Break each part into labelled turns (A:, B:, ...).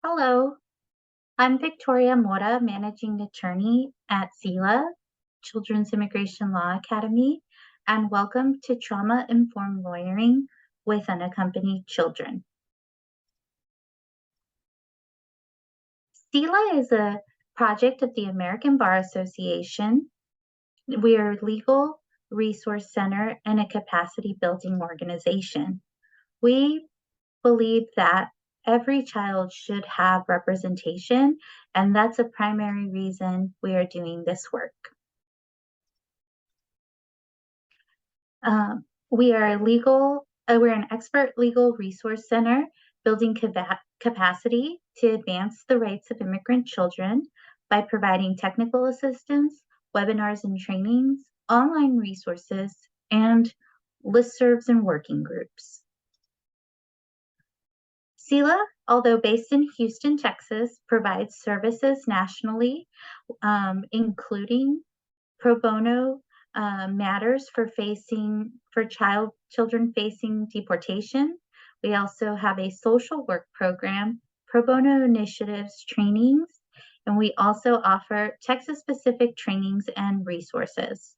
A: Hello, I'm Victoria Mora, Managing Attorney at CELA, Children's Immigration Law Academy, and welcome to Trauma Informed Lawyering with Unaccompanied Children. CELA is a project of the American Bar Association. We are a legal resource center and a capacity building organization. We believe that every child should have representation, and that's a primary reason we are doing this work. We are we're an expert legal resource center building capacity to advance the rights of immigrant children by providing technical assistance, webinars and trainings, online resources, and listservs and working groups. CELA, although based in Houston, Texas, provides services nationally, including pro bono matters for children facing deportation. We also have a social work program, pro bono initiatives, trainings, and we also offer Texas-specific trainings and resources.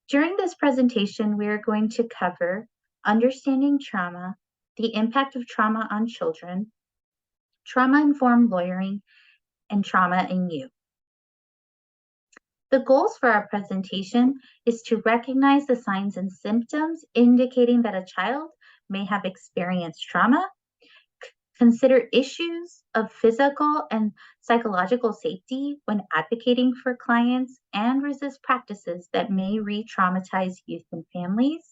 A: During this presentation, we are going to cover understanding trauma, the impact of trauma on children, trauma-informed lawyering, and trauma in youth. The goals for our presentation is to recognize the signs and symptoms indicating that a child may have experienced trauma, consider issues of physical and psychological safety when advocating for clients, and resist practices that may re-traumatize youth and families.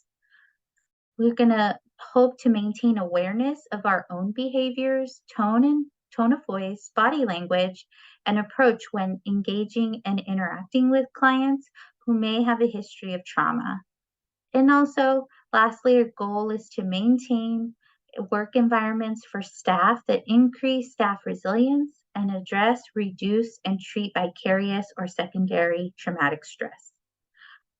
A: We're going to hope to maintain awareness of our own behaviors, tone of voice, body language, and approach when engaging and interacting with clients who may have a history of trauma. And also, lastly, our goal is to maintain work environments for staff that increase staff resilience and address, reduce, and treat vicarious or secondary traumatic stress.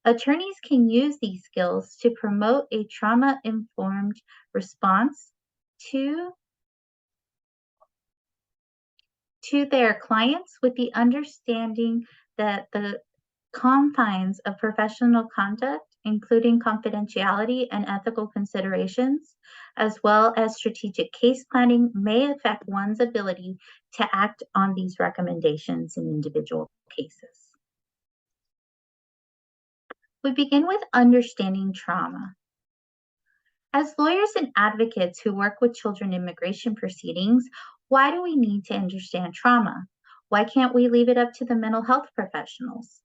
A: Attorneys can use these skills to promote a trauma-informed response to their clients with the understanding that the confines of professional conduct, including confidentiality and ethical considerations, as well as strategic case planning, may affect one's ability to act on these recommendations in individual cases. We begin with understanding trauma. As lawyers and advocates who work with children in immigration proceedings, why do we need to understand trauma? Why can't we leave it up to the mental health professionals?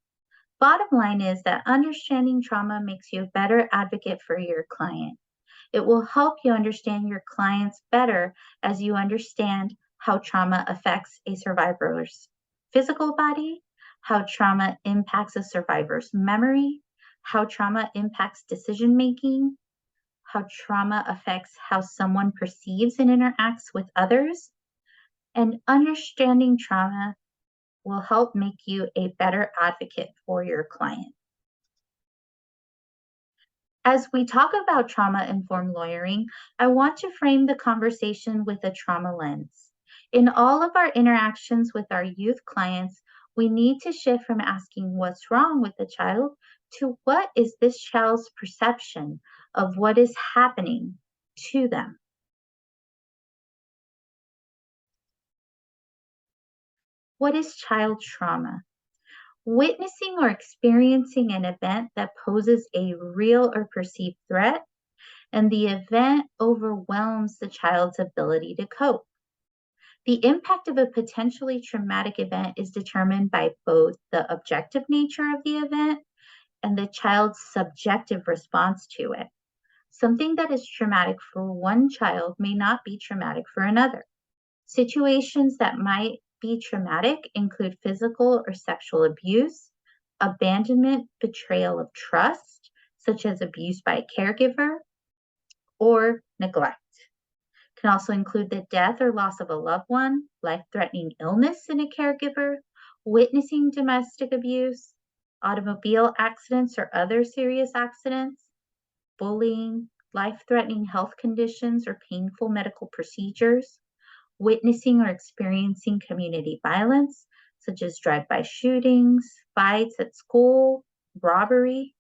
A: Bottom line is that understanding trauma makes you a better advocate for your client. It will help you understand your clients better as you understand how trauma affects a survivor's physical body, how trauma impacts a survivor's memory, how trauma impacts decision-making, how trauma affects how someone perceives and interacts with others. And understanding trauma will help make you a better advocate for your client. As we talk about trauma-informed lawyering, I want to frame the conversation with a trauma lens. In all of our interactions with our youth clients, we need to shift from asking what's wrong with the child to what is this child's perception of what is happening to them. What is child trauma? Witnessing or experiencing an event that poses a real or perceived threat, and the event overwhelms the child's ability to cope. The impact of a potentially traumatic event is determined by both the objective nature of the event and the child's subjective response to it. Something that is traumatic for one child may not be traumatic for another. Situations that might be traumatic include physical or sexual abuse, abandonment, betrayal of trust, such as abuse by a caregiver, or neglect. It can also include the death or loss of a loved one, life-threatening illness in a caregiver, witnessing domestic abuse, automobile accidents or other serious accidents, bullying, life-threatening health conditions or painful medical procedures, witnessing or experiencing community violence, such as drive-by shootings, fights at school, robbery,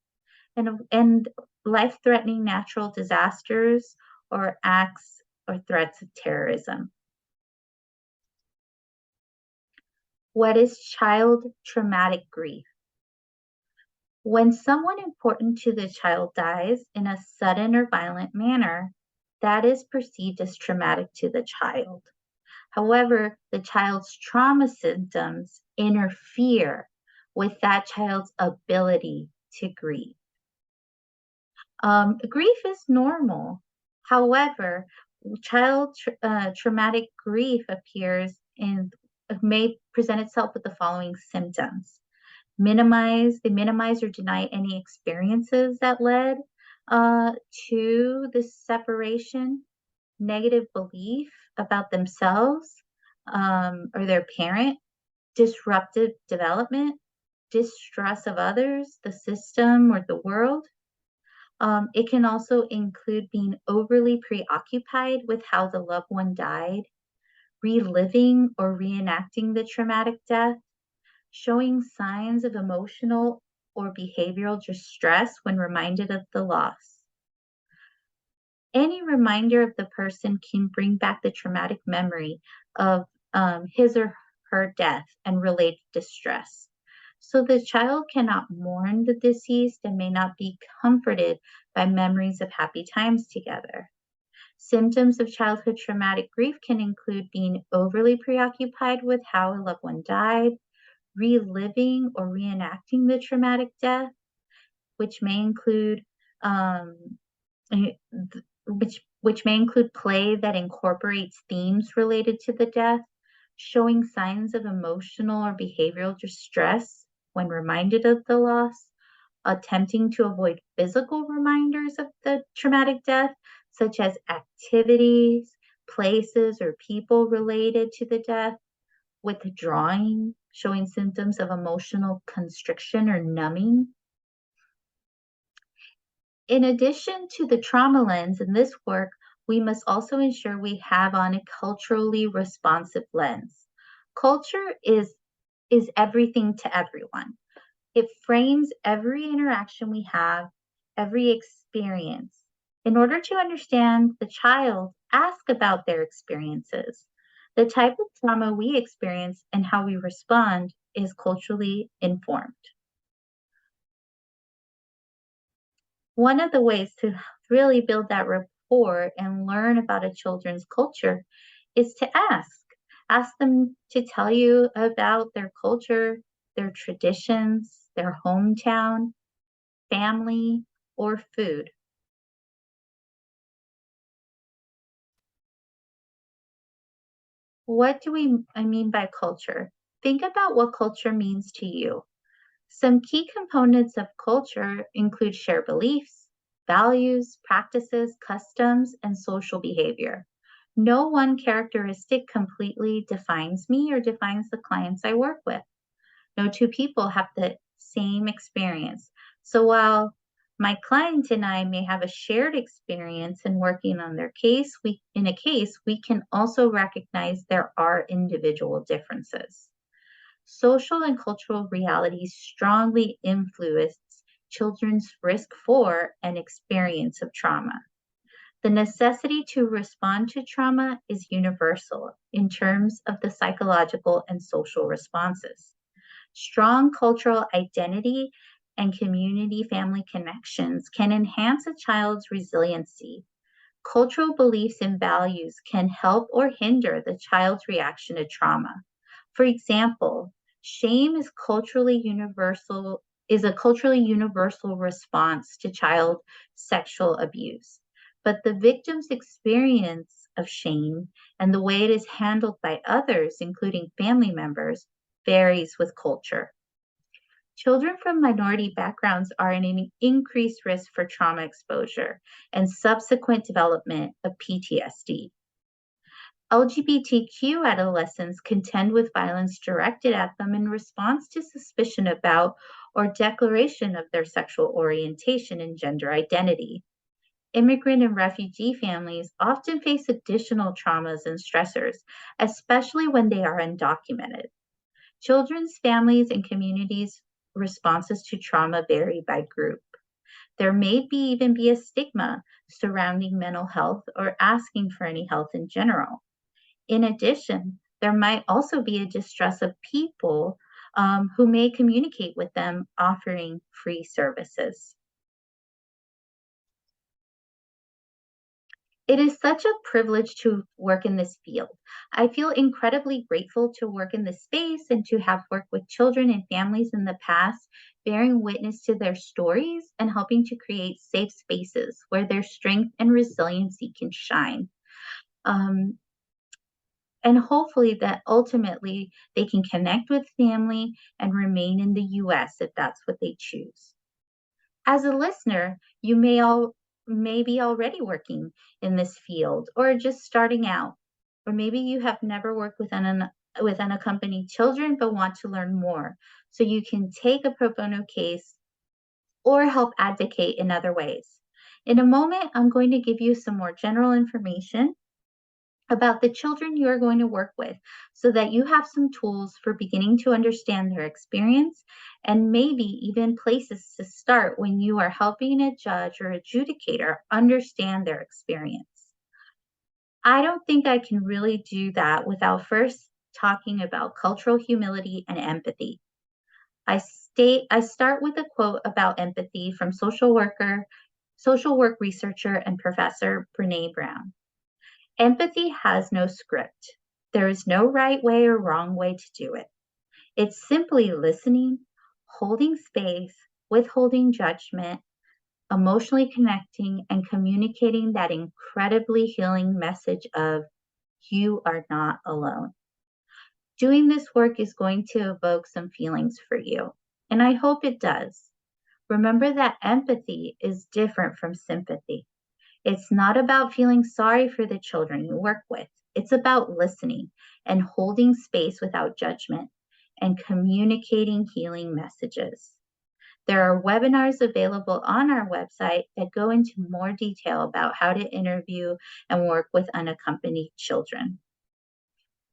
A: and life-threatening natural disasters or acts or threats of terrorism. What is child traumatic grief? When someone important to the child dies in a sudden or violent manner, that is perceived as traumatic to the child. However, the child's trauma symptoms interfere with that child's ability to grieve. Grief is normal. However, traumatic grief may present itself with the following symptoms. They minimize or deny any experiences that led to this separation, negative belief about themselves or their parent, disruptive development, distrust of others, the system, or the world. It can also include being overly preoccupied with how the loved one died, reliving or reenacting the traumatic death, showing signs of emotional or behavioral distress when reminded of the loss. Any reminder of the person can bring back the traumatic memory of his or her death and related distress. So the child cannot mourn the deceased and may not be comforted by memories of happy times together. Symptoms of childhood traumatic grief can include being overly preoccupied with how a loved one died, reliving or reenacting the traumatic death, which may include eh, which may include play that incorporates themes related to the death, showing signs of emotional or behavioral distress when reminded of the loss, attempting to avoid physical reminders of the traumatic death, such as activities, places, or people related to the death, withdrawing, showing symptoms of emotional constriction or numbing. In addition to the trauma lens in this work, we must also ensure we have on a culturally responsive lens. Culture is everything to everyone. It frames every interaction we have, every experience. In order to understand the child, ask about their experiences. The type of trauma we experience and how we respond is culturally informed. One of the ways to really build that rapport and learn about a children's culture is to ask. Ask them to tell you about their culture, their traditions, their hometown, family, or food. What do I mean by culture? Think about what culture means to you. Some key components of culture include shared beliefs, values, practices, customs, and social behavior. No one characteristic completely defines me or defines the clients I work with. No two people have the same experience. So while my client and I may have a shared experience in working on their case, we can also recognize there are individual differences. Social and cultural realities strongly influence children's risk for and experience of trauma. The necessity to respond to trauma is universal in terms of the psychological and social responses. Strong cultural identity and community family connections can enhance a child's resiliency. Cultural beliefs and values can help or hinder the child's reaction to trauma. For example, shame is a culturally universal response to child sexual abuse. But the victim's experience of shame and the way it is handled by others, including family members, varies with culture. Children from minority backgrounds are in an increased risk for trauma exposure and subsequent development of PTSD. LGBTQ adolescents contend with violence directed at them in response to suspicion about or declaration of their sexual orientation and gender identity. Immigrant and refugee families often face additional traumas and stressors, especially when they are undocumented. Children's families and communities' responses to trauma vary by group. There may even be a stigma surrounding mental health or asking for any help in general. In addition, there might also be a distrust of people who may communicate with them offering free services. It is such a privilege to work in this field. I feel incredibly grateful to work in this space and to have worked with children and families in the past, bearing witness to their stories and helping to create safe spaces where their strength and resiliency can shine. Um, and hopefully that ultimately they can connect with family and remain in the US if that's what they choose. As a listener, you may be already working in this field or just starting out. Or maybe you have never worked with unaccompanied children but want to learn more so you can take a pro bono case or help advocate in other ways. In a moment, I'm going to give you some more general information about the children you are going to work with so that you have some tools for beginning to understand their experience and maybe even places to start when you are helping a judge or adjudicator understand their experience. I don't think I can really do that without first talking about cultural humility and empathy. I start with a quote about empathy from social work researcher and professor Brene Brown. Empathy has no script. There is no right way or wrong way to do it. It's simply listening, holding space, withholding judgment, emotionally connecting, and communicating that incredibly healing message of you are not alone. Doing this work is going to evoke some feelings for you, and I hope it does. Remember that empathy is different from sympathy. It's not about feeling sorry for the children you work with. It's about listening and holding space without judgment and communicating healing messages. There are webinars available on our website that go into more detail about how to interview and work with unaccompanied children.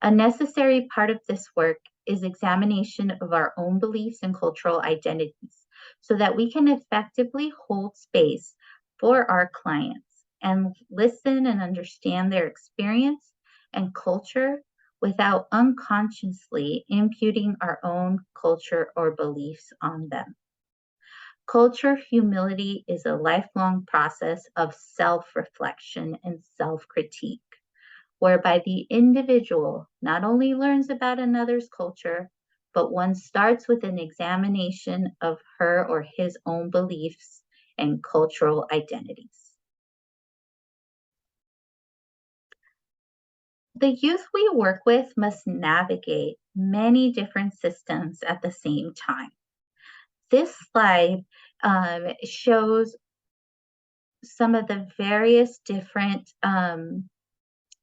A: A necessary part of this work is examination of our own beliefs and cultural identities so that we can effectively hold space for our clients and listen and understand their experience and culture without unconsciously imputing our own culture or beliefs on them. Culture humility is a lifelong process of self-reflection and self-critique, whereby the individual not only learns about another's culture, but one starts with an examination of her or his own beliefs and cultural identities. The youth we work with must navigate many different systems at the same time. This slide shows some of the various different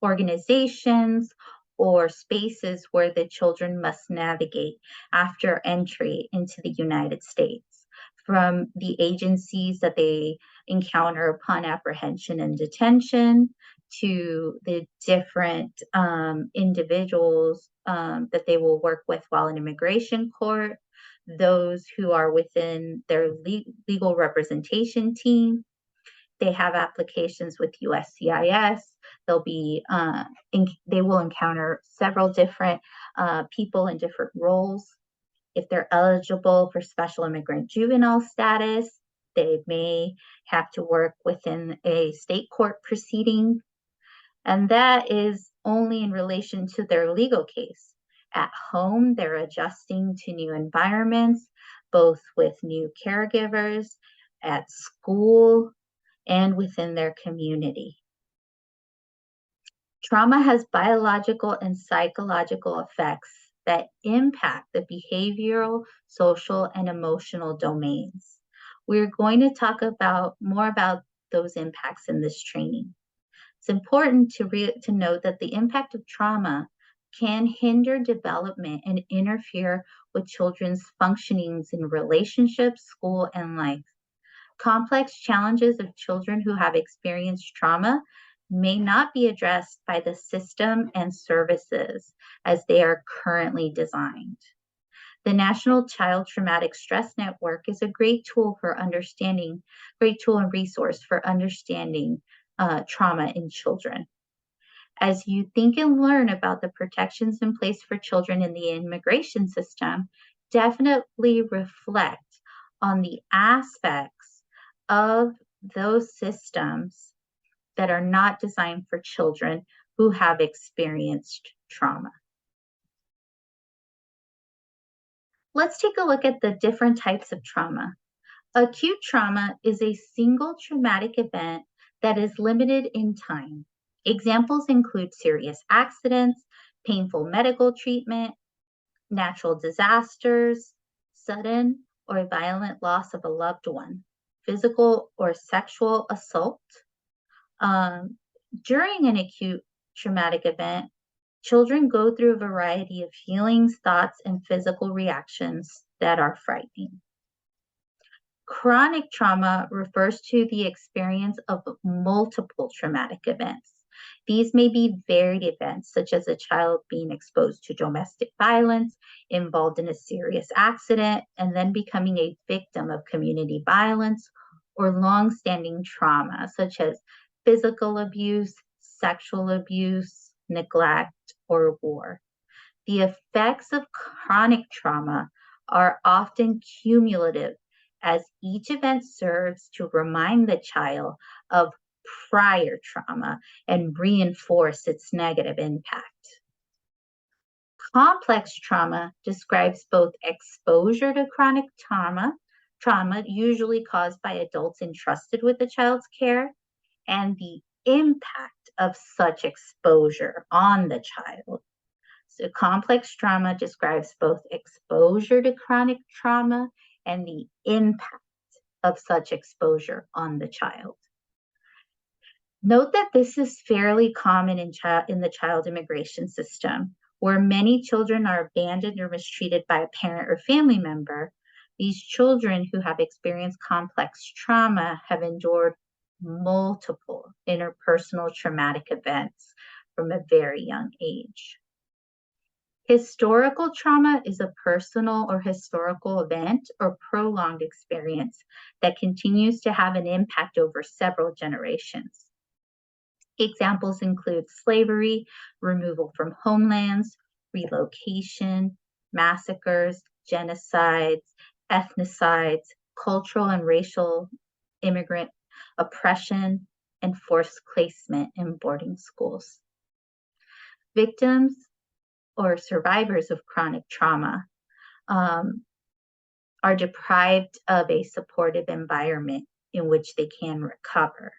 A: organizations or spaces where the children must navigate after entry into the United States, from the agencies that they encounter upon apprehension and detention to the different individuals that they will work with while in immigration court, those who are within their legal representation team. They have applications with USCIS. They will encounter several different people in different roles. If they're eligible for special immigrant juvenile status, they may have to work within a state court proceeding, and that is only in relation to their legal case. At home, they're adjusting to new environments, both with new caregivers, at school, and within their community. Trauma has biological and psychological effects that impact the behavioral, social, and emotional domains. We're going to talk more about those impacts in this training. It's important to note that the impact of trauma can hinder development and interfere with children's functionings in relationships, school, and life. Complex challenges of children who have experienced trauma may not be addressed by the system and services as they are currently designed. The National Child Traumatic Stress Network is a great tool and resource for understanding trauma in children. As you think and learn about the protections in place for children in the immigration system, definitely reflect on the aspects of those systems that are not designed for children who have experienced trauma. Let's take a look at the different types of trauma. Acute trauma is a single traumatic event that is limited in time. Examples include serious accidents, painful medical treatment, natural disasters, sudden or violent loss of a loved one, physical or sexual assault. During an acute traumatic event, children go through a variety of feelings, thoughts, and physical reactions that are frightening. Chronic trauma refers to the experience of multiple traumatic events. These may be varied events, such as a child being exposed to domestic violence, involved in a serious accident, and then becoming a victim of community violence, or long-standing trauma, such as physical abuse, sexual abuse, neglect, or war. The effects of chronic trauma are often cumulative, as each event serves to remind the child of prior trauma and reinforce its negative impact. Complex trauma describes both exposure to chronic trauma usually caused by adults entrusted with the child's care, and the impact of such exposure on the child. So complex trauma describes both exposure to chronic trauma and the impact of such exposure on the child. Note that this is fairly common in the child immigration system, where many children are abandoned or mistreated by a parent or family member. These children who have experienced complex trauma have endured multiple interpersonal traumatic events from a very young age. Historical trauma is a personal or historical event or prolonged experience that continues to have an impact over several generations. Examples include slavery, removal from homelands, relocation, massacres, genocides, ethnicides, cultural and racial immigrant oppression, and forced placement in boarding schools. Victims or survivors of chronic trauma are deprived of a supportive environment in which they can recover.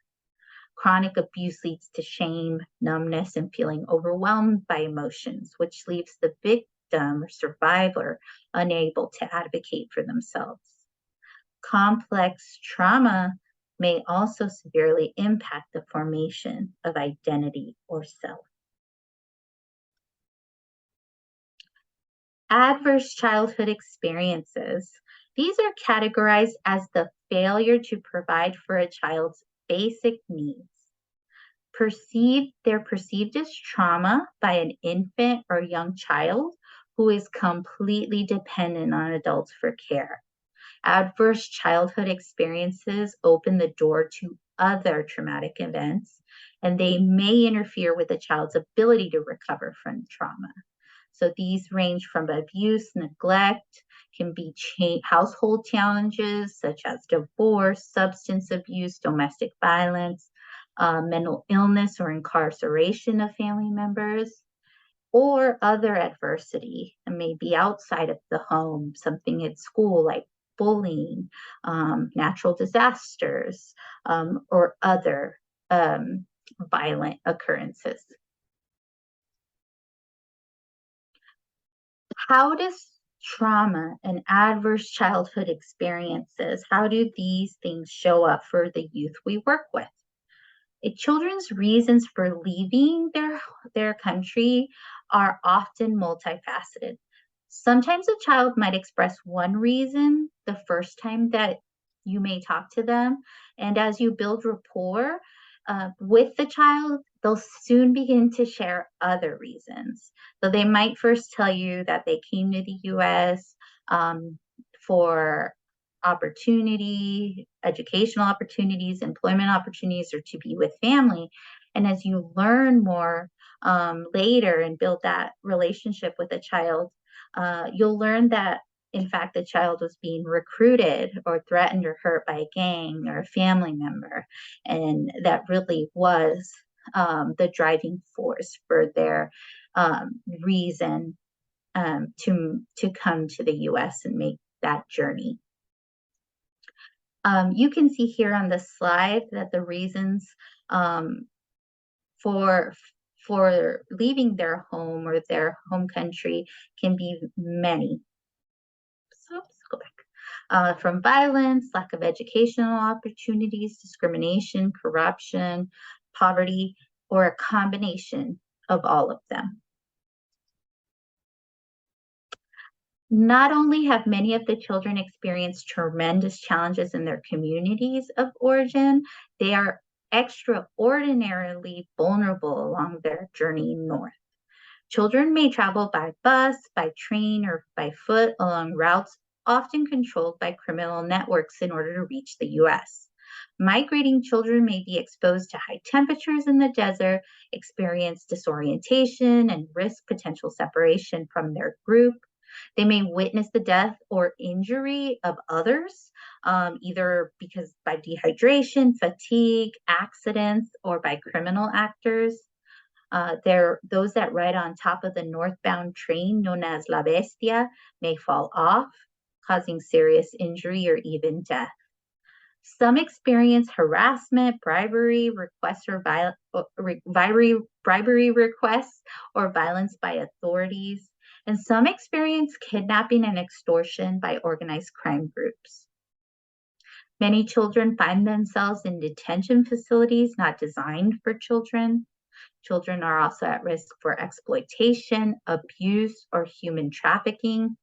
A: Chronic abuse leads to shame, numbness, and feeling overwhelmed by emotions, which leaves the victim or survivor unable to advocate for themselves. Complex trauma may also severely impact the formation of identity or self. Adverse childhood experiences. These are categorized as the failure to provide for a child's basic needs. They're perceived as trauma by an infant or young child who is completely dependent on adults for care. Adverse childhood experiences open the door to other traumatic events, and they may interfere with a child's ability to recover from trauma. So these range from abuse, neglect, can be household challenges such as divorce, substance abuse, domestic violence, mental illness or incarceration of family members, or other adversity. It may be outside of the home, something at school like bullying, natural disasters, or other violent occurrences. How does trauma and adverse childhood experiences, how do these things show up for the youth we work with? Children's reasons for leaving their country are often multifaceted. Sometimes a child might express one reason the first time that you may talk to them. And as you build rapport with the child, they'll soon begin to share other reasons. So they might first tell you that they came to the US for opportunity, educational opportunities, employment opportunities, or to be with family. And as you learn more later and build that relationship with a child, you'll learn that, in fact, the child was being recruited or threatened or hurt by a gang or a family member. And that really was the driving force for their reason to come to the US and make that journey. You can see here on the slide that the reasons for leaving their home or their home country can be many. So let's go back. From violence, lack of educational opportunities, discrimination, corruption, poverty, or a combination of all of them. Not only have many of the children experienced tremendous challenges in their communities of origin, they are extraordinarily vulnerable along their journey north. Children may travel by bus, by train, or by foot along routes often controlled by criminal networks in order to reach the US. Migrating children may be exposed to high temperatures in the desert, experience disorientation, and risk potential separation from their group. They may witness the death or injury of others, either because by dehydration, fatigue, accidents, or by criminal actors. Those that ride on top of the northbound train, known as La Bestia, may fall off, causing serious injury or even death. Some experience harassment, bribery requests, or bribery requests or violence by authorities, and some experience kidnapping and extortion by organized crime groups. Many children find themselves in detention facilities not designed for children. Children are also at risk for exploitation, abuse, or human trafficking.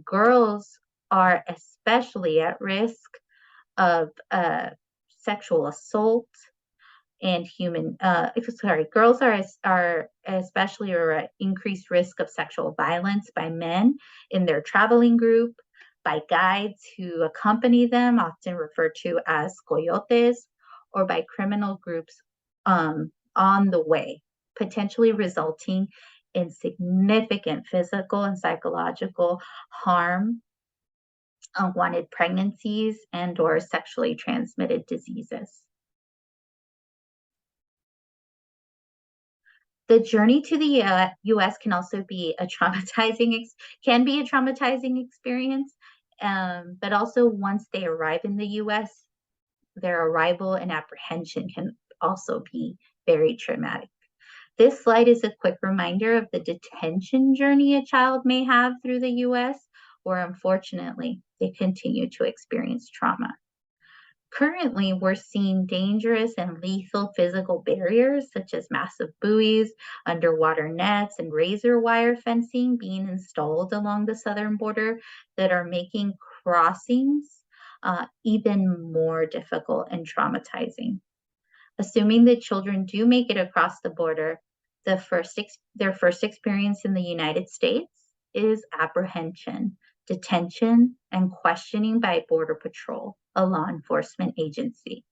A: Girls are especially at risk of sexual assault and girls are especially at increased risk of sexual violence by men in their traveling group, by guides who accompany them, often referred to as coyotes, or by criminal groups on the way, potentially resulting in significant physical and psychological harm, unwanted pregnancies, and or sexually transmitted diseases. The journey to the U.S. can also be a traumatizing experience, but also once they arrive in the U.S., their arrival and apprehension can also be very traumatic. This slide is a quick reminder of the detention journey a child may have through the U.S., where unfortunately they continue to experience trauma. Currently, we're seeing dangerous and lethal physical barriers such as massive buoys, underwater nets, and razor wire fencing being installed along the southern border that are making crossings even more difficult and traumatizing. Assuming that children do make it across the border, their first experience in the United States is apprehension, detention, and questioning by Border Patrol, a law enforcement agency.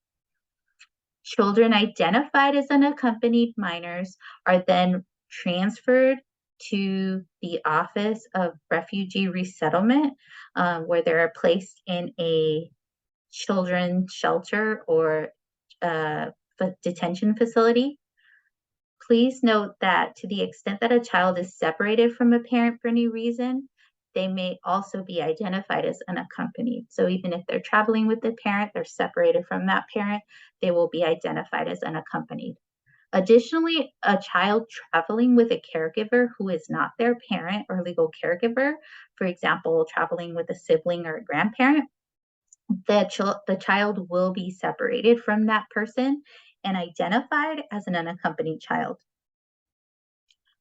A: Children identified as unaccompanied minors are then transferred to the Office of Refugee Resettlement, where they are placed in a children's shelter or detention facility. Please note that to the extent that a child is separated from a parent for any reason, they may also be identified as unaccompanied. So even if they're traveling with the parent, they're separated from that parent, they will be identified as unaccompanied. Additionally, a child traveling with a caregiver who is not their parent or legal caregiver, for example, traveling with a sibling or a grandparent, the child will be separated from that person and identified as an unaccompanied child.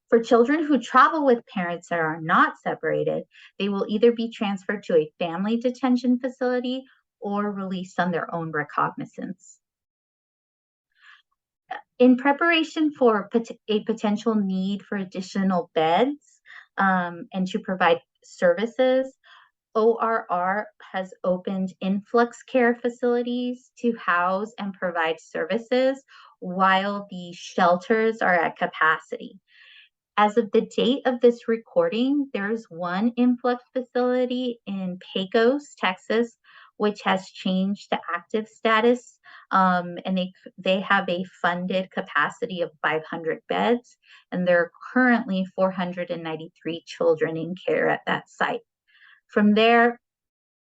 A: For children who travel with parents that are not separated, they will either be transferred to a family detention facility or released on their own recognizance. In preparation for a potential need for additional beds and to provide services, ORR has opened influx care facilities to house and provide services while the shelters are at capacity. As of the date of this recording, there's one influx facility in Pecos, Texas, which has changed to active status, and they have a funded capacity of 500 beds, and there are currently 493 children in care at that site. From there,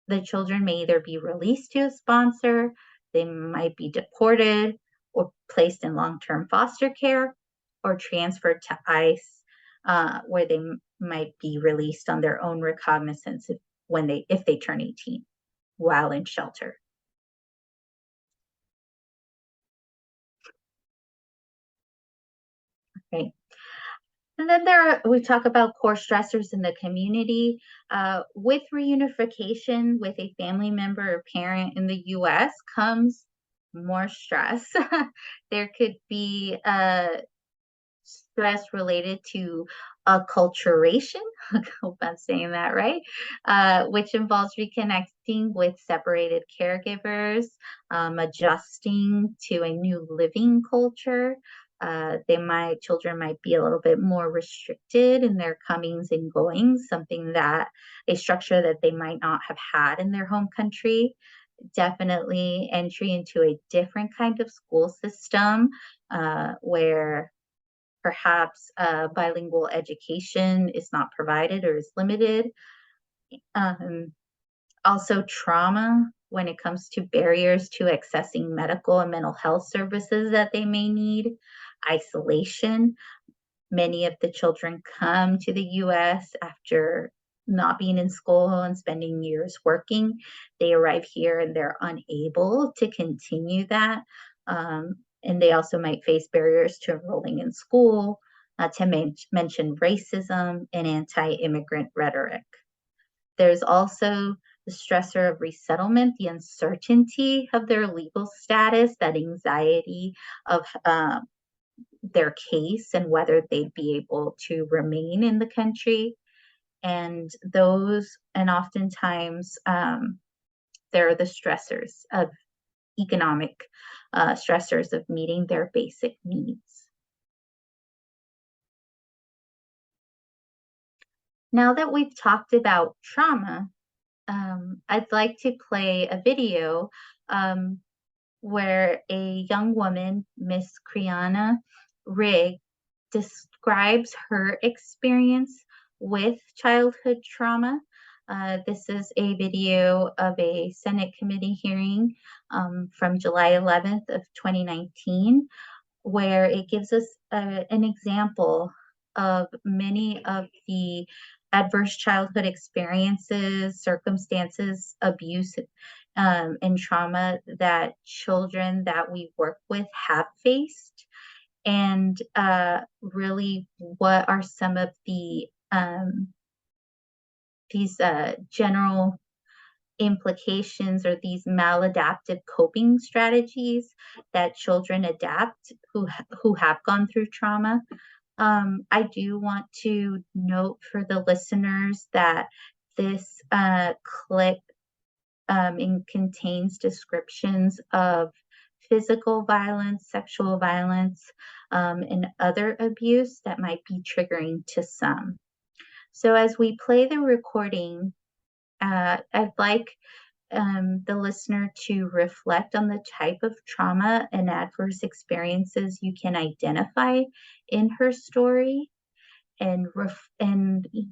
A: the children may either be released to a sponsor, they might be deported or placed in long-term foster care, or transferred to ICE, where they might be released on their own recognizance if they turn 18 while in shelter. Okay. And then we talk about core stressors in the community. With reunification with a family member or parent in the US comes more stress. There could be stress related to acculturation, I hope I'm saying that right, which involves reconnecting with separated caregivers, adjusting to a new living culture. Children might be a little bit more restricted in their comings and goings, a structure that they might not have had in their home country. Definitely entry into a different kind of school system, where perhaps bilingual education is not provided or is limited. Also trauma when it comes to barriers to accessing medical and mental health services that they may need. Isolation. Many of the children come to the US after not being in school and spending years working. They arrive here and they're unable to continue that. And they also might face barriers to enrolling in school, not to mention racism and anti-immigrant rhetoric. There's also the stressor of resettlement, the uncertainty of their legal status, that anxiety of their case and whether they'd be able to remain in the country. And oftentimes there are the stressors of economic stressors of meeting their basic needs. Now that we've talked about trauma, I'd like to play a video where a young woman, Miss Kriana Rigg, describes her experience with childhood trauma. This is a video of a Senate committee hearing from July 11th of 2019, where it gives us an example of many of the adverse childhood experiences, circumstances, abuse, and trauma that children that we work with have faced, and really what are some of these general implications or these maladaptive coping strategies that children adapt who have gone through trauma. I do want to note for the listeners that this clip contains descriptions of physical violence, sexual violence, and other abuse that might be triggering to some. So as we play the recording, I'd like the listener to reflect on the type of trauma and adverse experiences you can identify in her story, and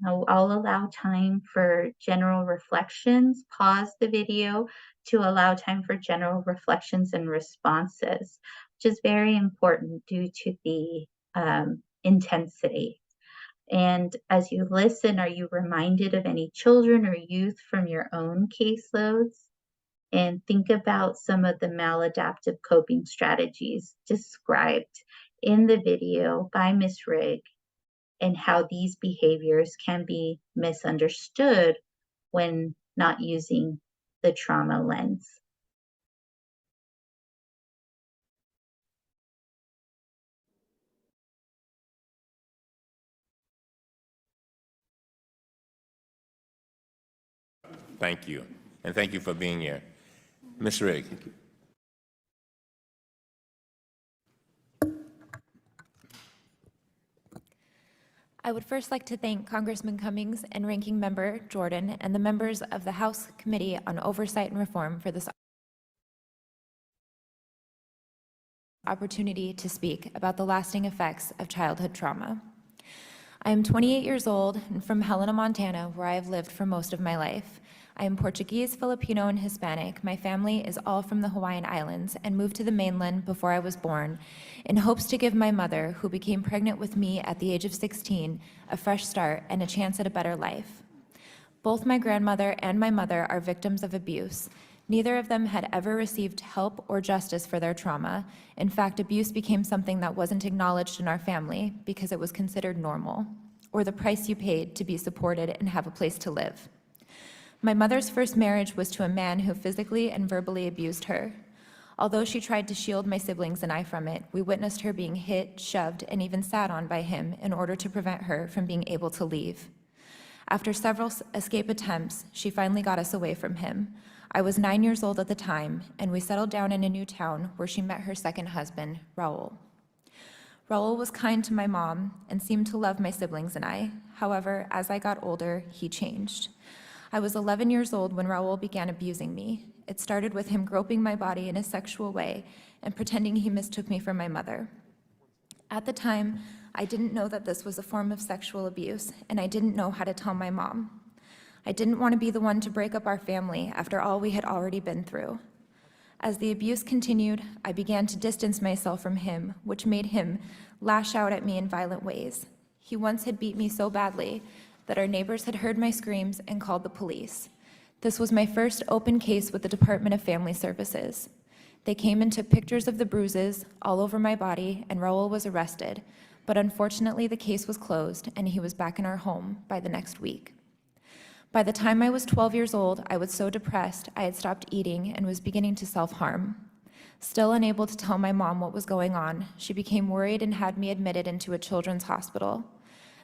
A: I'll allow time for general reflections. Pause the video to allow time for general reflections and responses, which is very important due to the intensity. And as you listen, are you reminded of any children or youth from your own caseloads? And think about some of the maladaptive coping strategies described in the video by Ms. Rigg, and how these behaviors can be misunderstood when not using the trauma lens.
B: Thank you, and thank you for being here. Ms. Rigg.
C: I would first like to thank Congressman Cummings and Ranking Member Jordan and the members of the House Committee on Oversight and Reform for this opportunity to speak about the lasting effects of childhood trauma. I am 28 years old and from Helena, Montana, where I have lived for most of my life. I am Portuguese, Filipino, and Hispanic. My family is all from the Hawaiian Islands and moved to the mainland before I was born in hopes to give my mother, who became pregnant with me at the age of 16, a fresh start and a chance at a better life. Both my grandmother and my mother are victims of abuse. Neither of them had ever received help or justice for their trauma. In fact, abuse became something that wasn't acknowledged in our family because it was considered normal, or the price you paid to be supported and have a place to live. My mother's first marriage was to a man who physically and verbally abused her. Although she tried to shield my siblings and I from it, we witnessed her being hit, shoved, and even sat on by him in order to prevent her from being able to leave. After several escape attempts, she finally got us away from him. I was 9 years old at the time, and we settled down in a new town where she met her second husband, Raul. Raul was kind to my mom and seemed to love my siblings and I. However, as I got older, he changed. I was 11 years old when Raul began abusing me. It started with him groping my body in a sexual way and pretending he mistook me for my mother. At the time, I didn't know that this was a form of sexual abuse, and I didn't know how to tell my mom. I didn't want to be the one to break up our family after all we had already been through. As the abuse continued, I began to distance myself from him, which made him lash out at me in violent ways. He once had beat me so badly that our neighbors had heard my screams and called the police. This was my first open case with the Department of Family Services. They came and took pictures of the bruises all over my body, and Raul was arrested, but unfortunately the case was closed and he was back in our home by the next week. By the time I was 12 years old, I was so depressed I had stopped eating and was beginning to self-harm. Still unable to tell my mom what was going on, she became worried and had me admitted into a children's hospital.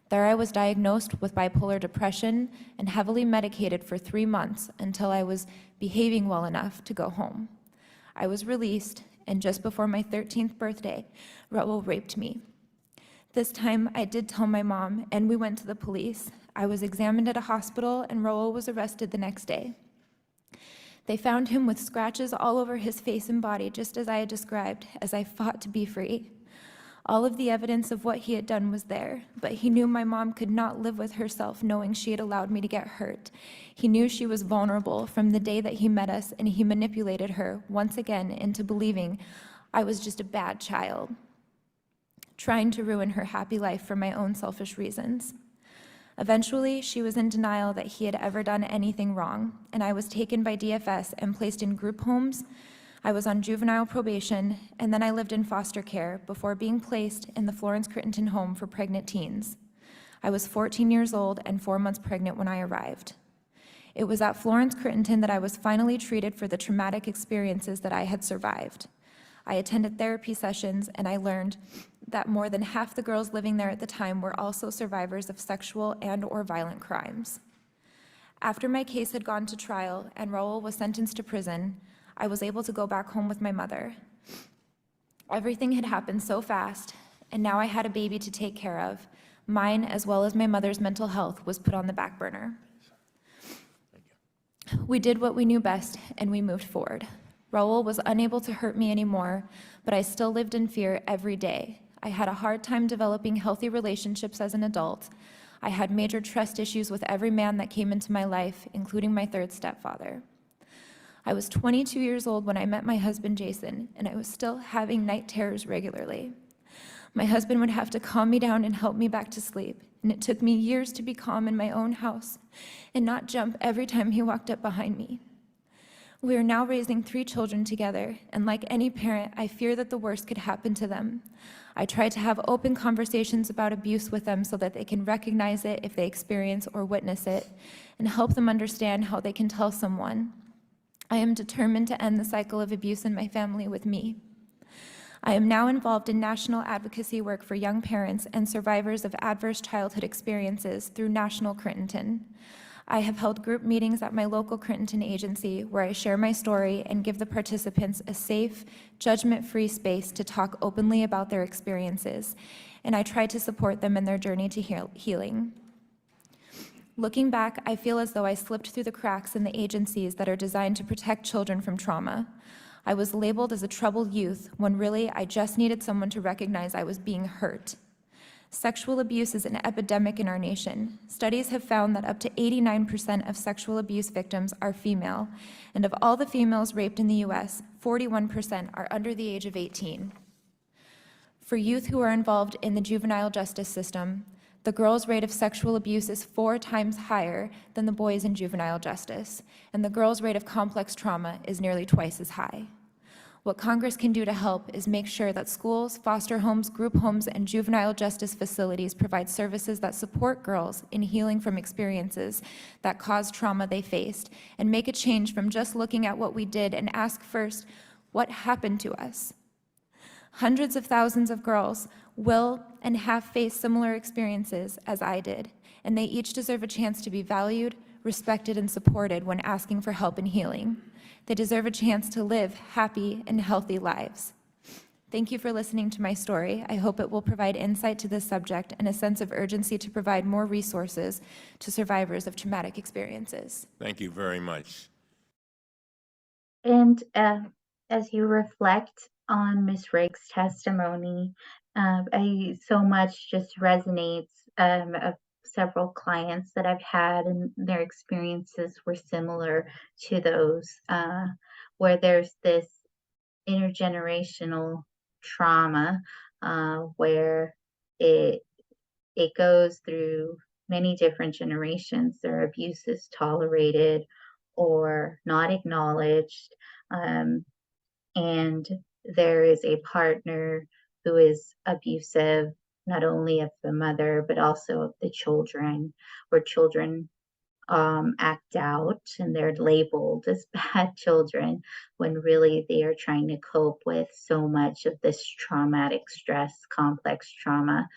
C: There I was diagnosed with bipolar depression and heavily medicated for 3 months until I was behaving well enough to go home. I was released, and just before my 13th birthday, Raul raped me. This time I did tell my mom, and we went to the police. I was examined at a hospital, and Raul was arrested the next day. They found him with scratches all over his face and body, just as I had described, as I fought to be free. All of the evidence of what he had done was there, but he knew my mom could not live with herself knowing she had allowed me to get hurt. He knew she was vulnerable from the day that he met us, and he manipulated her once again into believing I was just a bad child, trying to ruin her happy life for my own selfish reasons. Eventually, she was in denial that he had ever done anything wrong, and I was taken by DFS and placed in group homes. I was on juvenile probation, and then I lived in foster care before being placed in the Florence Crittenton home for pregnant teens. I was 14 years old and 4 months pregnant when I arrived. It was at Florence Crittenton that I was finally treated for the traumatic experiences that I had survived. I attended therapy sessions, and I learned that more than half the girls living there at the time were also survivors of sexual and/or violent crimes. After my case had gone to trial and Raul was sentenced to prison, I was able to go back home with my mother. Everything had happened so fast, and now I had a baby to take care of. Mine, as well as my mother's mental health, was put on the back burner. We did what we knew best, and we moved forward. Raul was unable to hurt me anymore, but I still lived in fear every day. I had a hard time developing healthy relationships as an adult. I had major trust issues with every man that came into my life, including my third stepfather. I was 22 years old when I met my husband, Jason, and I was still having night terrors regularly. My husband would have to calm me down and help me back to sleep, and it took me years to be calm in my own house and not jump every time he walked up behind me. We are now raising 3 children together, and like any parent, I fear that the worst could happen to them. I try to have open conversations about abuse with them so that they can recognize it if they experience or witness it, and help them understand how they can tell someone. I am determined to end the cycle of abuse in my family with me. I am now involved in national advocacy work for young parents and survivors of adverse childhood experiences through National Crittenton. I have held group meetings at my local Crittenton agency where I share my story and give the participants a safe, judgment-free space to talk openly about their experiences, and I try to support them in their journey to healing. Looking back, I feel as though I slipped through the cracks in the agencies that are designed to protect children from trauma. I was labeled as a troubled youth when really I just needed someone to recognize I was being hurt. Sexual abuse is an epidemic in our nation. Studies have found that up to 89% of sexual abuse victims are female, and of all the females raped in the U.S., 41% are under the age of 18. For youth who are involved in the juvenile justice system, the girls' rate of sexual abuse is 4 times higher than the boys in juvenile justice, and the girls' rate of complex trauma is nearly twice as high. What Congress can do to help is make sure that schools, foster homes, group homes, and juvenile justice facilities provide services that support girls in healing from experiences that caused trauma they faced, and make a change from just looking at what we did and ask first, what happened to us? Hundreds of thousands of girls will and have faced similar experiences as I did, and they each deserve a chance to be valued, respected, and supported when asking for help and healing. They deserve a chance to live happy and healthy lives. Thank you for listening to my story. I hope it will provide insight to this subject and a sense of urgency to provide more resources to survivors of traumatic experiences.
B: Thank you very much.
A: And as you reflect on Ms. Rake's testimony, I so much just resonates of several clients that I've had, and their experiences were similar to those, where there's this intergenerational trauma, where it goes through many different generations. Their abuse is tolerated or not acknowledged, and there is a partner who is abusive, not only of the mother, but also of the children, where children act out and they're labeled as bad children when really they are trying to cope with so much of this traumatic stress, complex trauma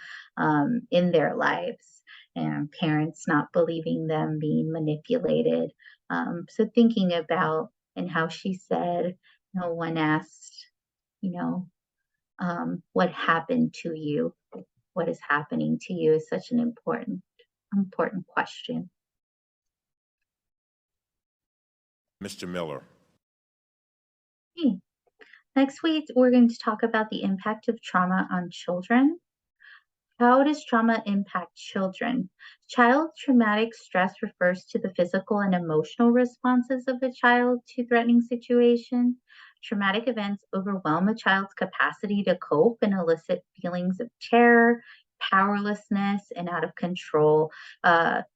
A: in their lives, and parents not believing them, being manipulated. So thinking about, and how she said, no one asked, what happened to you, what is happening to you, is such an important question.
B: Mr. Miller.
A: Okay. Next week, we're going to talk about the impact of trauma on children. How does trauma impact children? Child traumatic stress refers to the physical and emotional responses of a child to threatening situations. Traumatic events overwhelm a child's capacity to cope and elicit feelings of terror, powerlessness, and out of control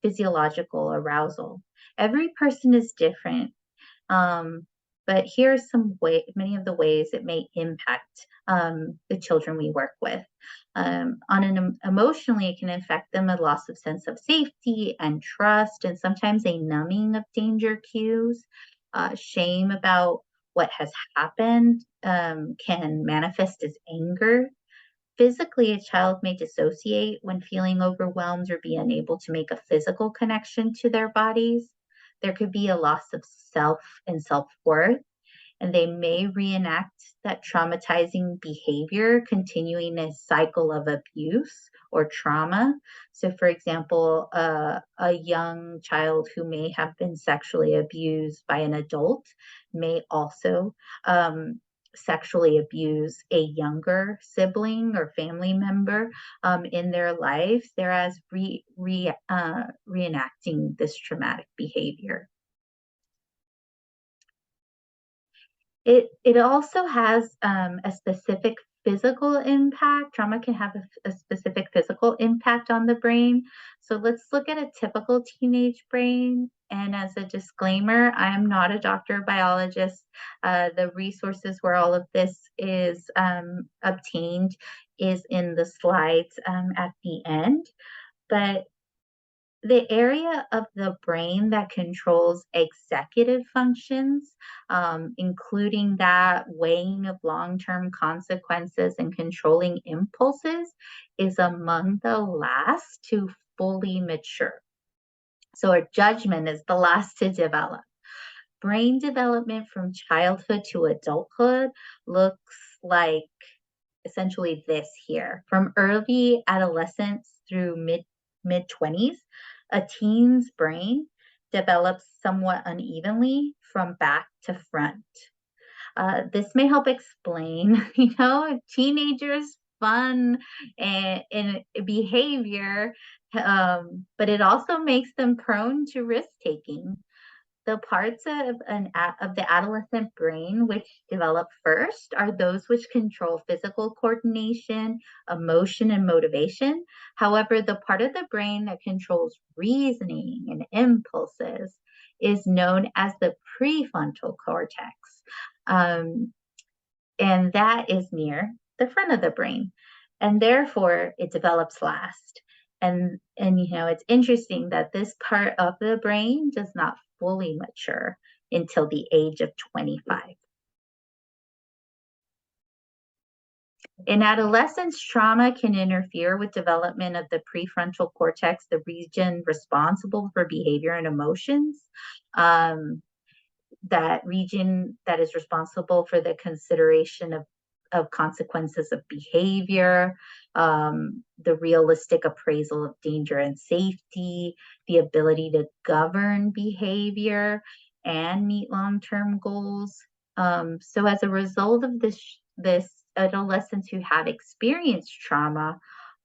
A: physiological arousal. Every person is different. But here's many of the ways it may impact the children we work with. Emotionally, it can affect them a loss of sense of safety and trust, and sometimes a numbing of danger cues. Shame about what has happened can manifest as anger. Physically, a child may dissociate when feeling overwhelmed or be unable to make a physical connection to their bodies. There could be a loss of self and self-worth, and they may reenact that traumatizing behavior, continuing a cycle of abuse or trauma. So, for example, a young child who may have been sexually abused by an adult may also sexually abuse a younger sibling or family member in their lives, whereas reenacting this traumatic behavior. It also has a specific physical impact. Trauma can have a specific physical impact on the brain. So let's look at a typical teenage brain. And as a disclaimer, I am not a doctor or biologist. The resources where all of this is obtained is in the slides at the end. But the area of the brain that controls executive functions, including that weighing of long-term consequences and controlling impulses, is among the last to fully mature. So our judgment is the last to develop. Brain development from childhood to adulthood looks like essentially this here. From early adolescence through mid 20s, a teen's brain develops somewhat unevenly from back to front. This may help explain, teenagers' fun and behavior, but it also makes them prone to risk taking. The parts of the adolescent brain which develop first are those which control physical coordination, emotion, and motivation. However, the part of the brain that controls reasoning and impulses is known as the prefrontal cortex. Um, and that is near the front of the brain. And therefore, it develops last. And it's interesting that this part of the brain does not fully mature until the age of 25. In adolescence, trauma can interfere with development of the prefrontal cortex, the region responsible for behavior and emotions. That region that is responsible for the consideration of consequences of behavior, the realistic appraisal of danger and safety, the ability to govern behavior and meet long-term goals. So as a result of this adolescents who have experienced trauma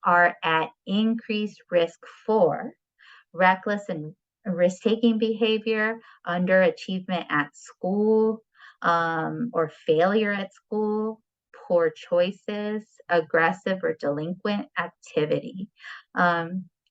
A: are at increased risk for reckless and risk-taking behavior, underachievement at school, or failure at school, poor choices, aggressive or delinquent activity.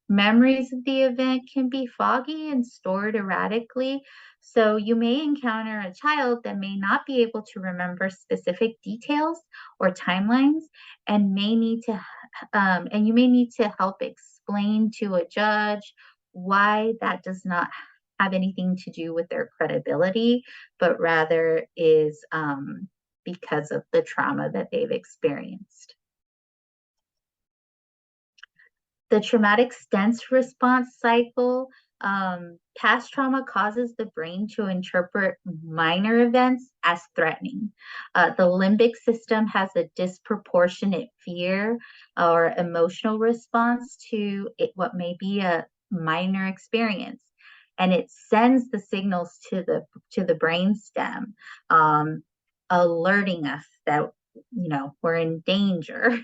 A: Memories of the event can be foggy and stored erratically. So you may encounter a child that may not be able to remember specific details or timelines and you may need to help explain to a judge why that does not have anything to do with their credibility, but rather is because of the trauma that they've experienced. The traumatic stress response cycle, past trauma causes the brain to interpret minor events as threatening. The limbic system has a disproportionate fear or emotional response to what may be a minor experience, and it sends the signals to the brain stem, alerting us that we're in danger.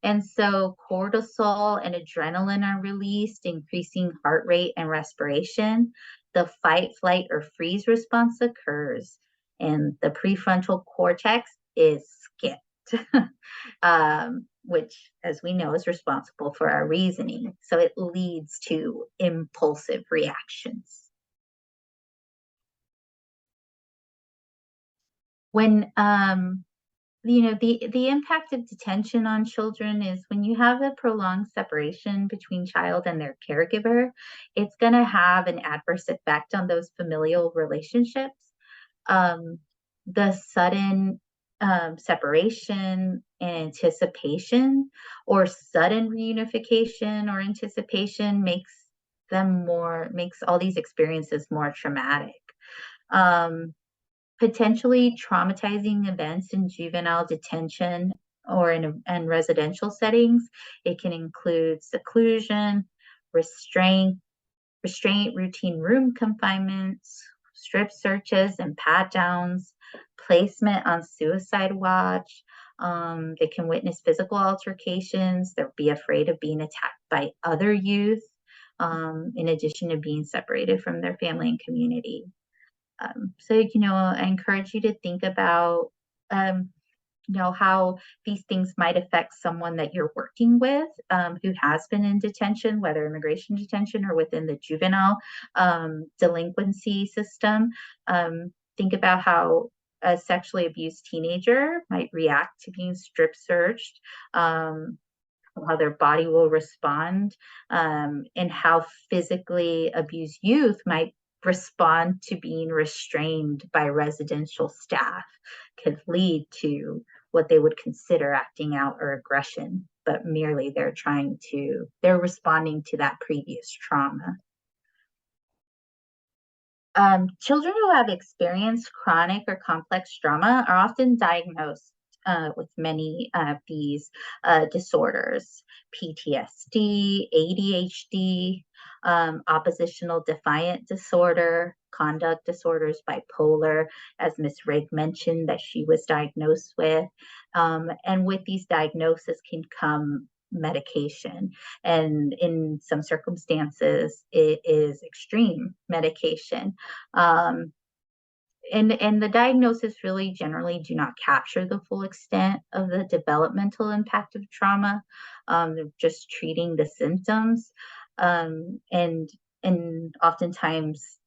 A: And so cortisol and adrenaline are released, increasing heart rate and respiration. The fight, flight, or freeze response occurs, and the prefrontal cortex is skipped, which, as we know, is responsible for our reasoning. So it leads to impulsive reactions. When the impact of detention on children is when you have a prolonged separation between child and their caregiver, it's going to have an adverse effect on those familial relationships. The sudden separation and anticipation, or sudden reunification or anticipation, makes all these experiences more traumatic. Potentially traumatizing events in juvenile detention or in residential settings. It can include seclusion, restraint, routine room confinements, strip searches and pat downs, placement on suicide watch. They can witness physical altercations. They'll be afraid of being attacked by other youth, in addition to being separated from their family and community. So, I encourage you to think about, how these things might affect someone that you're working with, who has been in detention, whether immigration detention or within the juvenile delinquency system. Think about how a sexually abused teenager might react to being strip searched, how their body will respond, and how physically abused youth might respond to being restrained by residential staff could lead to what they would consider acting out or aggression, but merely they're responding to that previous trauma. Children who have experienced chronic or complex trauma are often diagnosed with many of these disorders: PTSD, ADHD, oppositional defiant disorder, conduct disorders, bipolar, as Ms. Rigg mentioned that she was diagnosed with. And with these diagnoses can come medication, and in some circumstances it is extreme medication. um, and the diagnosis really generally do not capture the full extent of the developmental impact of trauma. They're just treating the symptoms, and oftentimes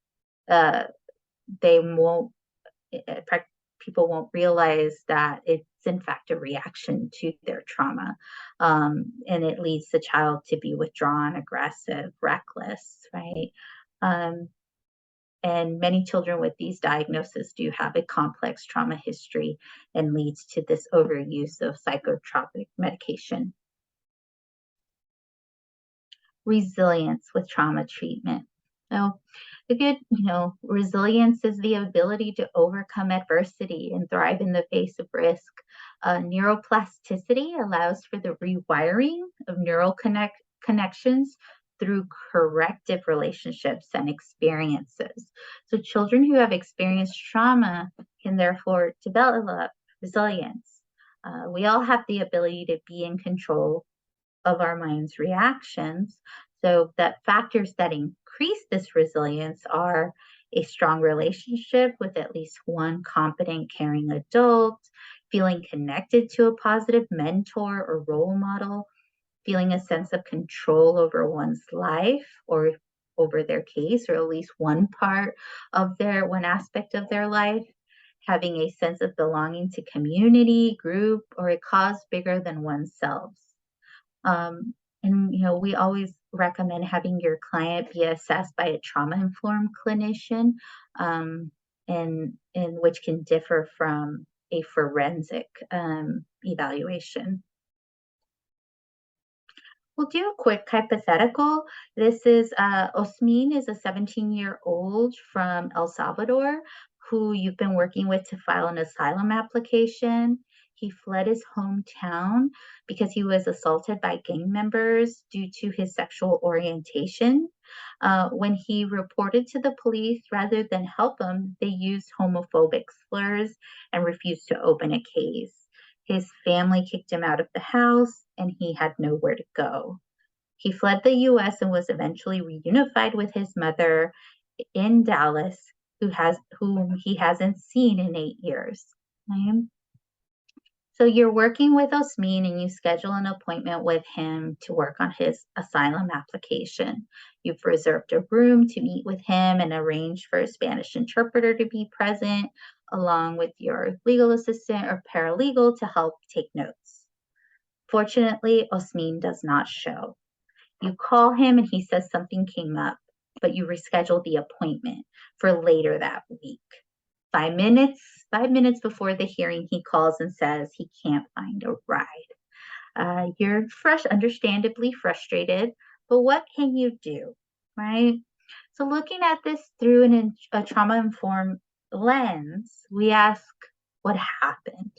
A: uh, they won't people won't realize that it's in fact a reaction to their trauma. And it leads the child to be withdrawn, aggressive, reckless, right? Um, and many children with these diagnoses do have a complex trauma history and leads to this overuse of psychotropic medication. Resilience with trauma treatment. So the good, resilience is the ability to overcome adversity and thrive in the face of risk. Neuroplasticity allows for the rewiring of neural connections through corrective relationships and experiences. So children who have experienced trauma can therefore develop resilience. We all have the ability to be in control of our mind's reactions. So that factors that increase this resilience are a strong relationship with at least one competent, caring adult, feeling connected to a positive mentor or role model, feeling a sense of control over one's life or over their case, or at least one aspect of their life, having a sense of belonging to community, group, or a cause bigger than oneself. And we always recommend having your client be assessed by a trauma-informed clinician, and which can differ from a forensic evaluation. We'll do a quick hypothetical. This is Osmin is a 17-year-old from El Salvador who you've been working with to file an asylum application. He fled his hometown because he was assaulted by gang members due to his sexual orientation. When he reported to the police, rather than help him, they used homophobic slurs and refused to open a case. His family kicked him out of the house, and he had nowhere to go. He fled the US and was eventually reunified with his mother in Dallas, whom he hasn't seen in 8 years. Okay? So you're working with Osmin and you schedule an appointment with him to work on his asylum application. You've reserved a room to meet with him and arranged for a Spanish interpreter to be present, along with your legal assistant or paralegal to help take notes. Fortunately, Osmin does not show. You call him and he says something came up, but you reschedule the appointment for later that week. 5 minutes before the hearing, he calls and says he can't find a ride. You're understandably frustrated, but what can you do, right? So looking at this through a trauma-informed lens, we ask, what happened?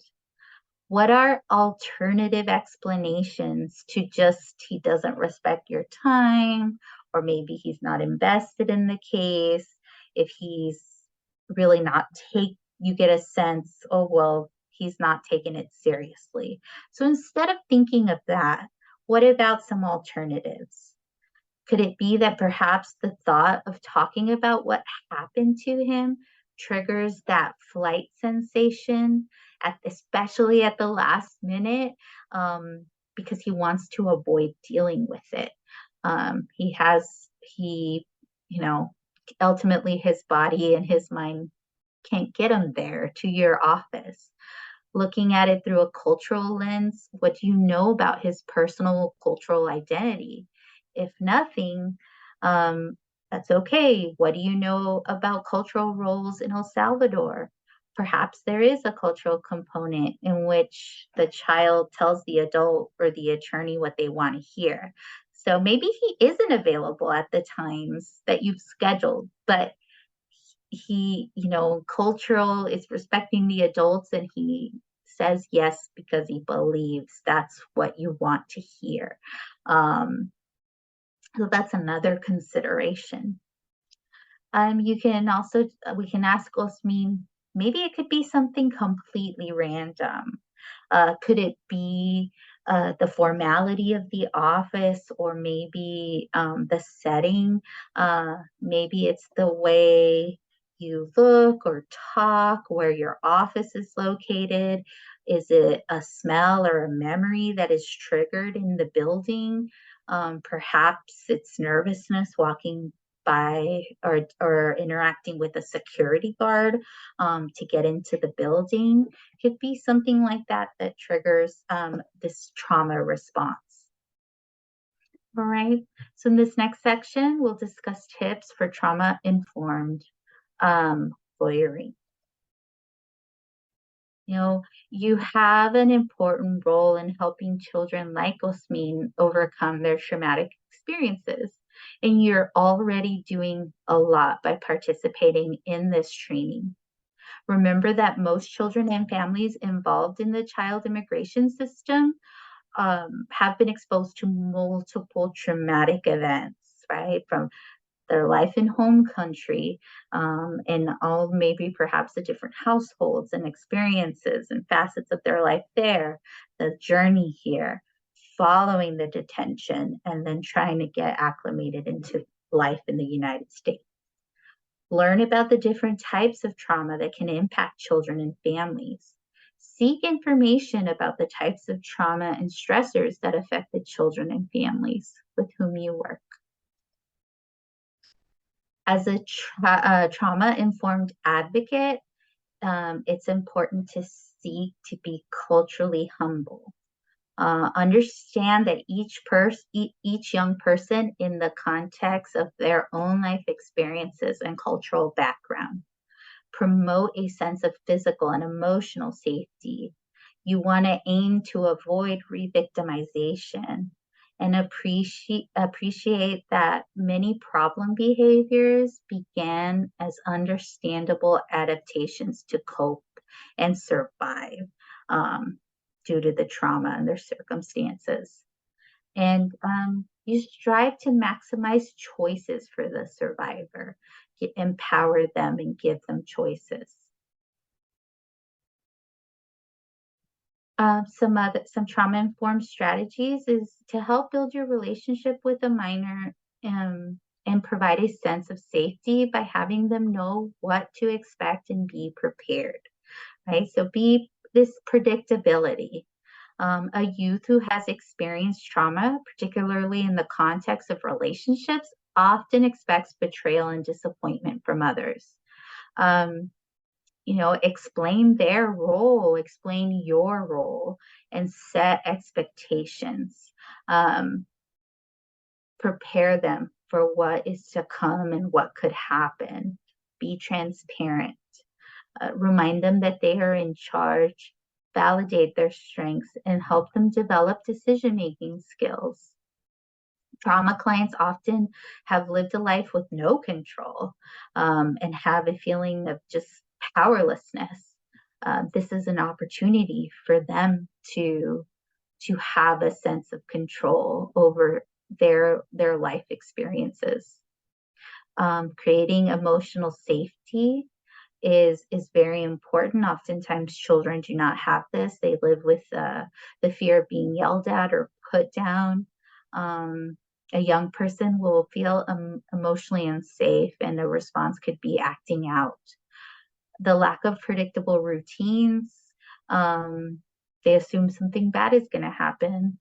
A: What are alternative explanations to just he doesn't respect your time, or maybe he's not invested in the case? If he's really not you get a sense, oh, well, he's not taking it seriously. So instead of thinking of that, what about some alternatives? Could it be that perhaps the thought of talking about what happened to him triggers that flight sensation, especially at the last minute, because he wants to avoid dealing with it? Ultimately his body and his mind can't get him there to your office. Looking at it through a cultural lens, what do you know about his personal cultural identity? If nothing, um, that's okay. What do you know about cultural roles in El Salvador? Perhaps there is a cultural component in which the child tells the adult or the attorney what they want to hear. So maybe he isn't available at the times that you've scheduled, but he, cultural is respecting the adults, and he says yes because he believes that's what you want to hear. Um, so that's another consideration. You can also, we can ask Osmin, maybe it could be something completely random. Could it be the formality of the office, or maybe the setting? Maybe it's the way you look or talk, where your office is located. Is it a smell or a memory that is triggered in the building? Perhaps it's nervousness walking by, or interacting with a security guard to get into the building. Could be something like that that triggers this trauma response. All right. So in this next section, we'll discuss tips for trauma-informed lawyering. You have an important role in helping children like Osmin overcome their traumatic experiences. And you're already doing a lot by participating in this training. Remember that most children and families involved in the child immigration system have been exposed to multiple traumatic events, right? From their life in home country, and all maybe perhaps the different households and experiences and facets of their life there, the journey here, following the detention, and then trying to get acclimated into life in the United States. Learn about the different types of trauma that can impact children and families. Seek information about the types of trauma and stressors that affect the children and families with whom you work. As a trauma-informed advocate, it's important to seek to be culturally humble. Understand that each young person in the context of their own life experiences and cultural background. Promote a sense of physical and emotional safety. You want to aim to avoid re-victimization, and appreciate that many problem behaviors began as understandable adaptations to cope and survive due to the trauma and their circumstances. And you strive to maximize choices for the survivor, empower them and give them choices. Some trauma-informed strategies is to help build your relationship with a minor, and provide a sense of safety by having them know what to expect and be prepared, right? So be this predictability. A youth who has experienced trauma, particularly in the context of relationships, often expects betrayal and disappointment from others. Explain their role, explain your role, and set expectations. Prepare them for what is to come and what could happen. Be transparent. Remind them that they are in charge. Validate their strengths and help them develop decision-making skills. Trauma clients often have lived a life with no control, and have a feeling of just powerlessness. This is an opportunity for them to have a sense of control over their life experiences. Creating emotional safety is very important. Oftentimes children do not have this. They live with the fear of being yelled at or put down. A young person will feel emotionally unsafe, and a response could be acting out. The lack of predictable routines, they assume something bad is going to happen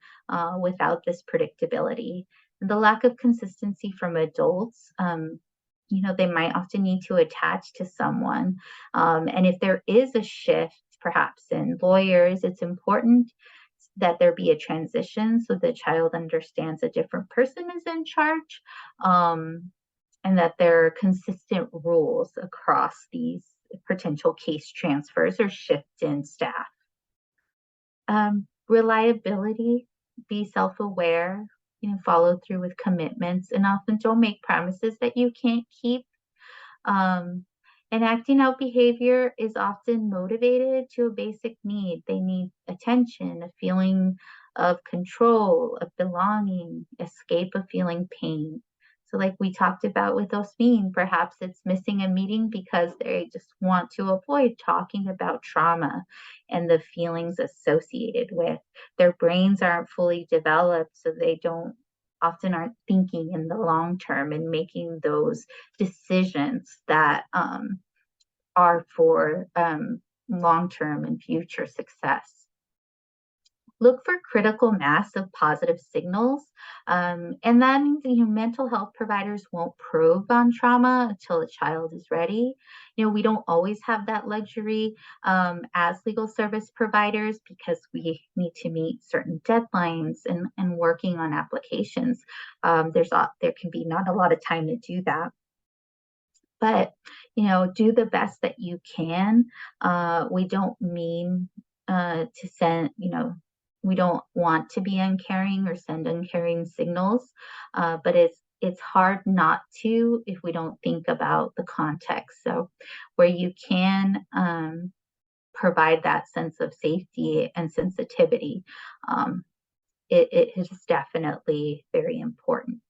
A: without this predictability. The lack of consistency from adults, they might often need to attach to someone. And if there is a shift perhaps and lawyers, it's important that there be a transition so the child understands a different person is in charge, and that there are consistent rules across these potential case transfers or shift in staff. Reliability, be self-aware, follow through with commitments, and often don't make promises that you can't keep. Um, and acting out behavior is often motivated to a basic need. They need attention, a feeling of control, of belonging, escape of feeling pain. So, like we talked about with Osmin, perhaps it's missing a meeting because they just want to avoid talking about trauma and the feelings associated with. Their brains aren't fully developed, so they don't often aren't thinking in the long term and making those decisions that are for long-term and future success. Look for critical mass of positive signals. And that means mental health providers won't probe on trauma until a child is ready. We don't always have that luxury as legal service providers because we need to meet certain deadlines and working on applications. There can be not a lot of time to do that. But, do the best that you can. We don't mean to send, we don't want to be uncaring or send uncaring signals, but it's hard not to if we don't think about the context. So where you can provide that sense of safety and sensitivity, it is definitely very important.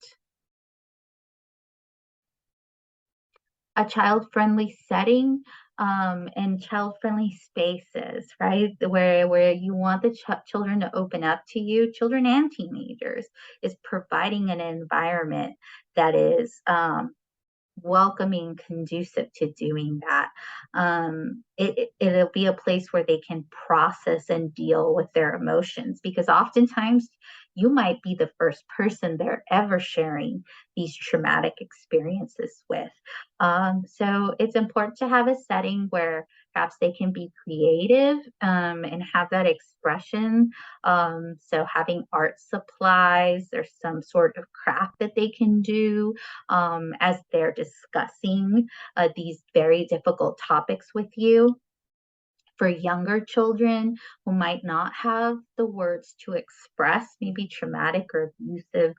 A: A child-friendly setting and child-friendly spaces, right? Where you want the children to open up to you, children and teenagers, is providing an environment that is welcoming, conducive to doing that. It'll be a place where they can process and deal with their emotions, because oftentimes you might be the first person they're ever sharing these traumatic experiences with. So it's important to have a setting where perhaps they can be creative and have that expression. So having art supplies or some sort of craft that they can do as they're discussing these very difficult topics with you. For younger children who might not have the words to express maybe traumatic or abusive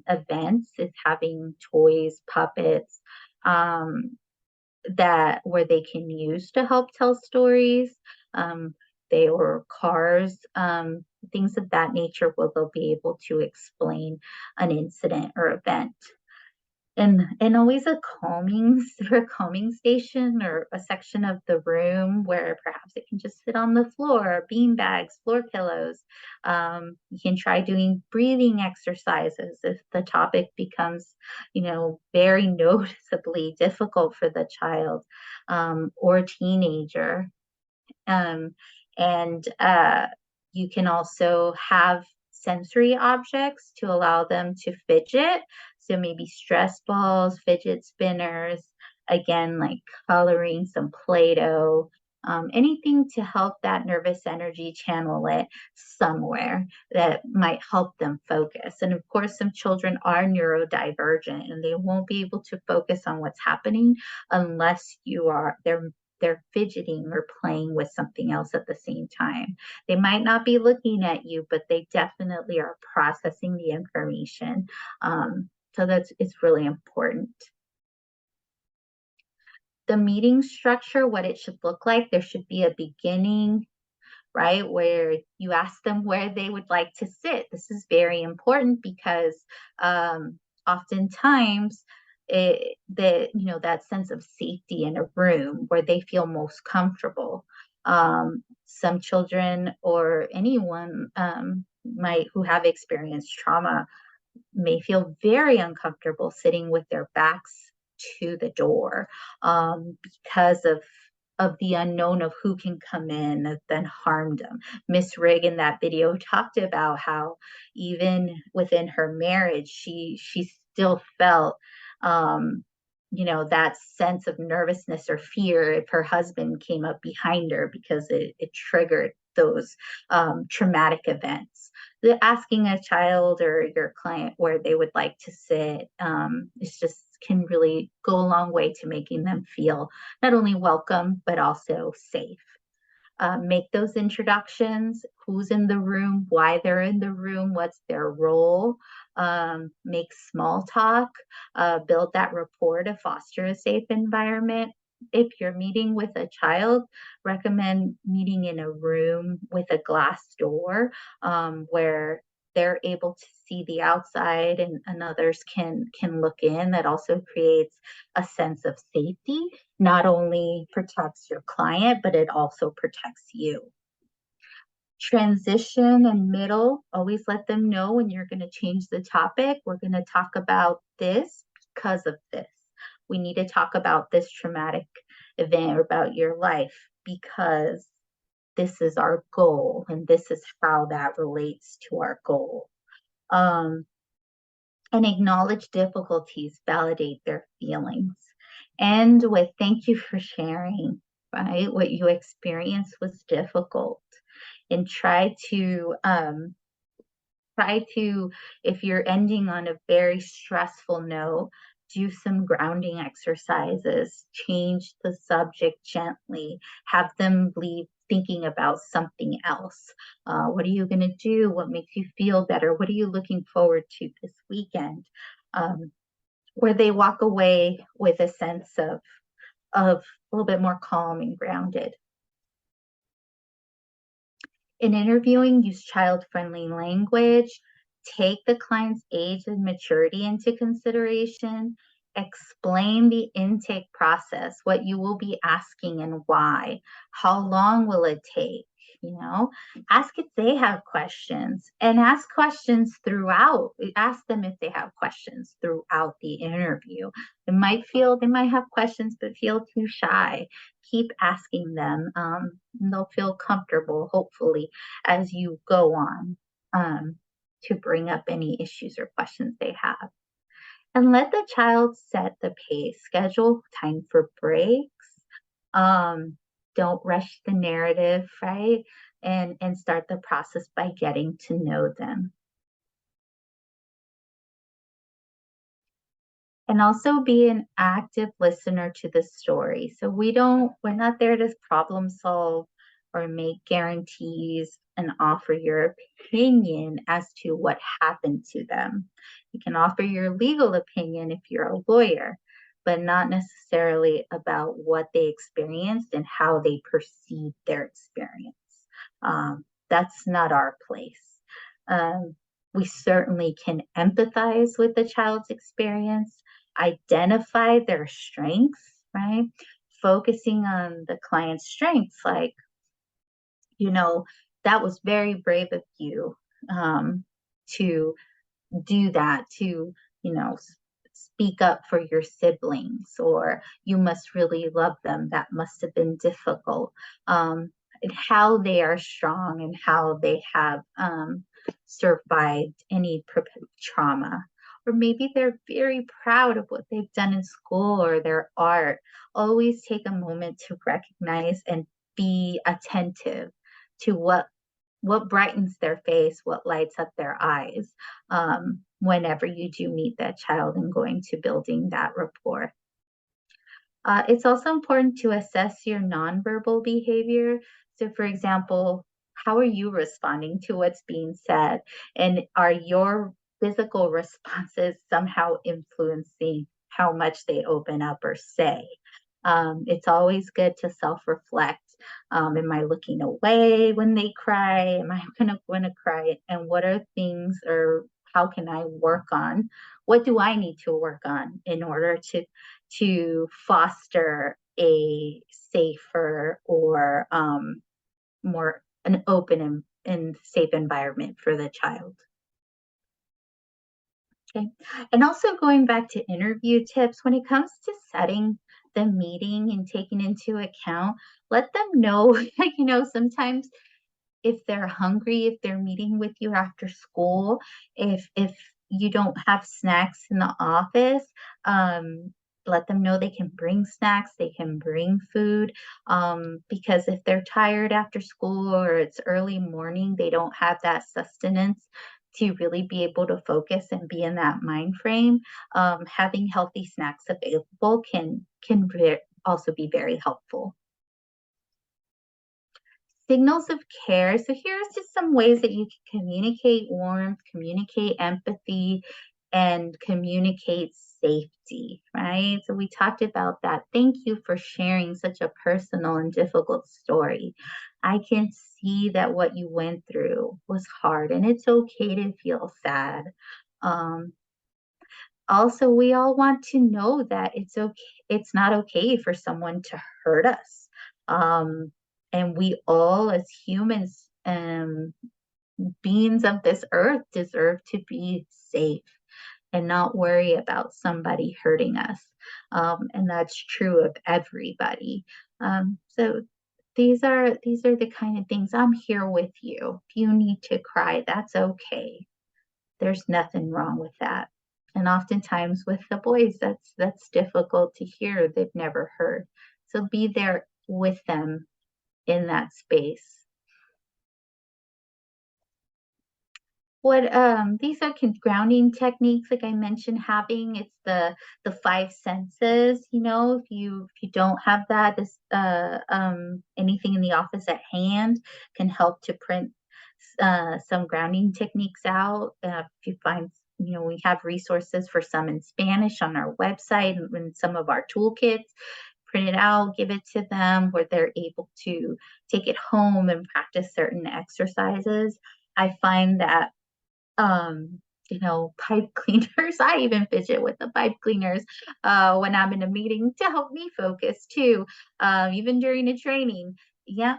A: events, is having toys, puppets, where they can use to help tell stories. They or cars, things of that nature, where they'll be able to explain an incident or event. And always a calming station or a section of the room where perhaps it can just sit on the floor, bean bags, floor pillows. You can try doing breathing exercises if the topic becomes, very noticeably difficult for the child or teenager. And you can also have sensory objects to allow them to fidget. So maybe stress balls, fidget spinners, again, like coloring, some Play-Doh, anything to help that nervous energy channel it somewhere that might help them focus. And of course, some children are neurodivergent and they won't be able to focus on what's happening unless they're fidgeting or playing with something else at the same time. They might not be looking at you, but they definitely are processing the information. So it's really important. The meeting structure, what it should look like, there should be a beginning, right, where you ask them where they would like to sit. This is very important because oftentimes that sense of safety in a room where they feel most comfortable. Some children or anyone who have experienced trauma may feel very uncomfortable sitting with their backs to the door because of the unknown of who can come in and then harm them. Miss Rigg in that video talked about how even within her marriage, she still felt that sense of nervousness or fear if her husband came up behind her because it triggered those traumatic events. Asking a child or your client where they would like to sit is just can really go a long way to making them feel not only welcome, but also safe. Make those introductions, who's in the room, why they're in the room, what's their role. Make small talk, build that rapport to foster a safe environment. If you're meeting with a child, recommend meeting in a room with a glass door where they're able to see the outside and others can look in. That also creates a sense of safety, not only protects your client, but it also protects you. Transition and middle, always let them know when you're going to change the topic. We're going to talk about this because of this. We need to talk about this traumatic event about your life because this is our goal and this is how that relates to our goal. And acknowledge difficulties, validate their feelings. And with thank you for sharing, right? What you experienced was difficult. And try to, if you're ending on a very stressful note, do some grounding exercises, change the subject gently, have them leave thinking about something else. What are you going to do? What makes you feel better? What are you looking forward to this weekend? Where they walk away with a sense of a little bit more calm and grounded. In interviewing, use child-friendly language, take the client's age and maturity into consideration, explain the intake process, what you will be asking and why, how long will it take, ask if they have questions and ask questions throughout. Ask them if they have questions throughout the interview. They might have questions, but feel too shy. Keep asking them. And they'll feel comfortable, hopefully, as you go on to bring up any issues or questions they have. And let the child set the pace, schedule time for breaks. Don't rush the narrative, right? And start the process by getting to know them. And also be an active listener to the story. So we're not there to problem solve or make guarantees and offer your opinion as to what happened to them. You can offer your legal opinion if you're a lawyer, but not necessarily about what they experienced and how they perceived their experience. That's not our place. We certainly can empathize with the child's experience, identify their strengths, right? Focusing on the client's strengths, like, that was very brave of you to do that, to, speak up for your siblings, or you must really love them. That must have been difficult. And how they are strong and how they have survived any trauma. Or maybe they're very proud of what they've done in school or their art. Always take a moment to recognize and be attentive to what brightens their face, what lights up their eyes whenever you do meet that child and going to building that rapport. It's also important to assess your nonverbal behavior. So, for example, how are you responding to what's being said? And are your physical responses somehow influencing how much they open up or say? It's always good to self-reflect. Am I looking away when they cry? Am I going to cry? And what are things, or how can I work on? What do I need to work on in order to foster a safer or more an open and safe environment for the child? Okay. And also going back to interview tips, when it comes to setting the meeting and taking into account, let them know, sometimes if they're hungry, if they're meeting with you after school, if you don't have snacks in the office, let them know they can bring snacks, they can bring food, because if they're tired after school or it's early morning, they don't have that sustenance to really be able to focus and be in that mind frame. Having healthy snacks available can also be very helpful. Signals of care. So here's just some ways that you can communicate warmth, communicate empathy, and communicate safety, right? So we talked about that. Thank you for sharing such a personal and difficult story. I can see that what you went through was hard, and it's okay to feel sad. Um, Also, we all want to know that it's not okay for someone to hurt us. Um, and we all, as humans, beings of this earth, deserve to be safe and not worry about somebody hurting us. And that's true of everybody. So these are the kind of things. I'm here with you. If you need to cry, that's okay. There's nothing wrong with that. And oftentimes with the boys, that's difficult to hear. They've never heard. So be there with them in that space. What these are grounding techniques, like I mentioned, having it's the five senses. If you don't have that, this anything in the office at hand can help to print some grounding techniques out. If you find, we have resources for some in Spanish on our website and some of our toolkits. Print it out, give it to them where they're able to take it home and practice certain exercises. I find that pipe cleaners. I even fidget with the pipe cleaners when I'm in a meeting to help me focus too, even during a training. Yeah,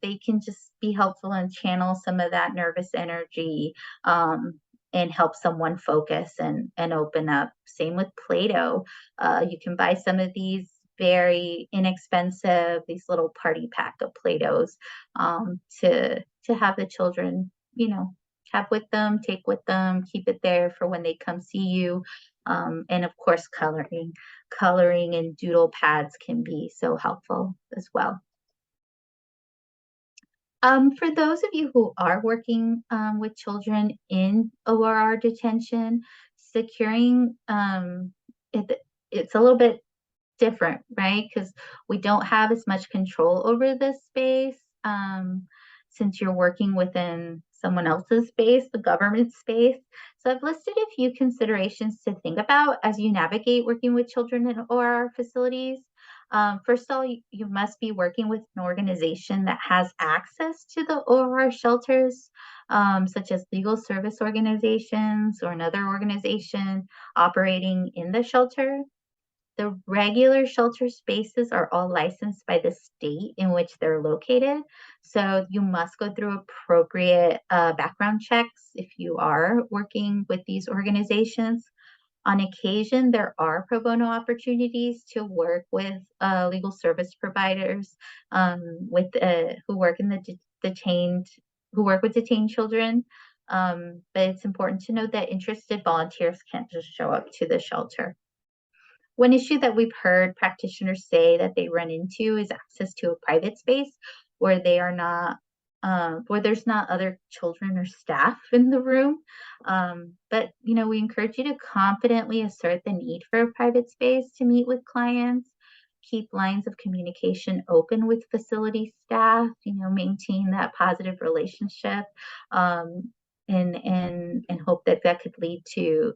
A: they can just be helpful and channel some of that nervous energy, and help someone focus and open up. Same with Play-Doh. You can buy some of these very inexpensive, these little party pack of Play-Dohs, to have the children, have with them, take with them, keep it there for when they come see you. And of course, coloring and doodle pads can be so helpful as well. For those of you who are working with children in ORR detention, securing it's a little bit different, right? Because we don't have as much control over this space, since you're working within someone else's space, the government space. So I've listed a few considerations to think about as you navigate working with children in ORR facilities. First of all, you must be working with an organization that has access to the ORR shelters, such as legal service organizations or another organization operating in the shelter. The regular shelter spaces are all licensed by the state in which they're located. So you must go through appropriate background checks if you are working with these organizations. On occasion, there are pro bono opportunities to work with legal service providers, who work in the detained, who work with detained children. But it's important to note that interested volunteers can't just show up to the shelter. One issue that we've heard practitioners say that they run into is access to a private space where where there's not other children or staff in the room. But we encourage you to confidently assert the need for a private space to meet with clients. Keep lines of communication open with facility staff. Maintain that positive relationship, and hope that could lead to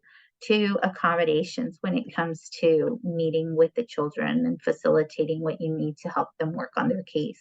A: accommodations when it comes to meeting with the children and facilitating what you need to help them work on their case.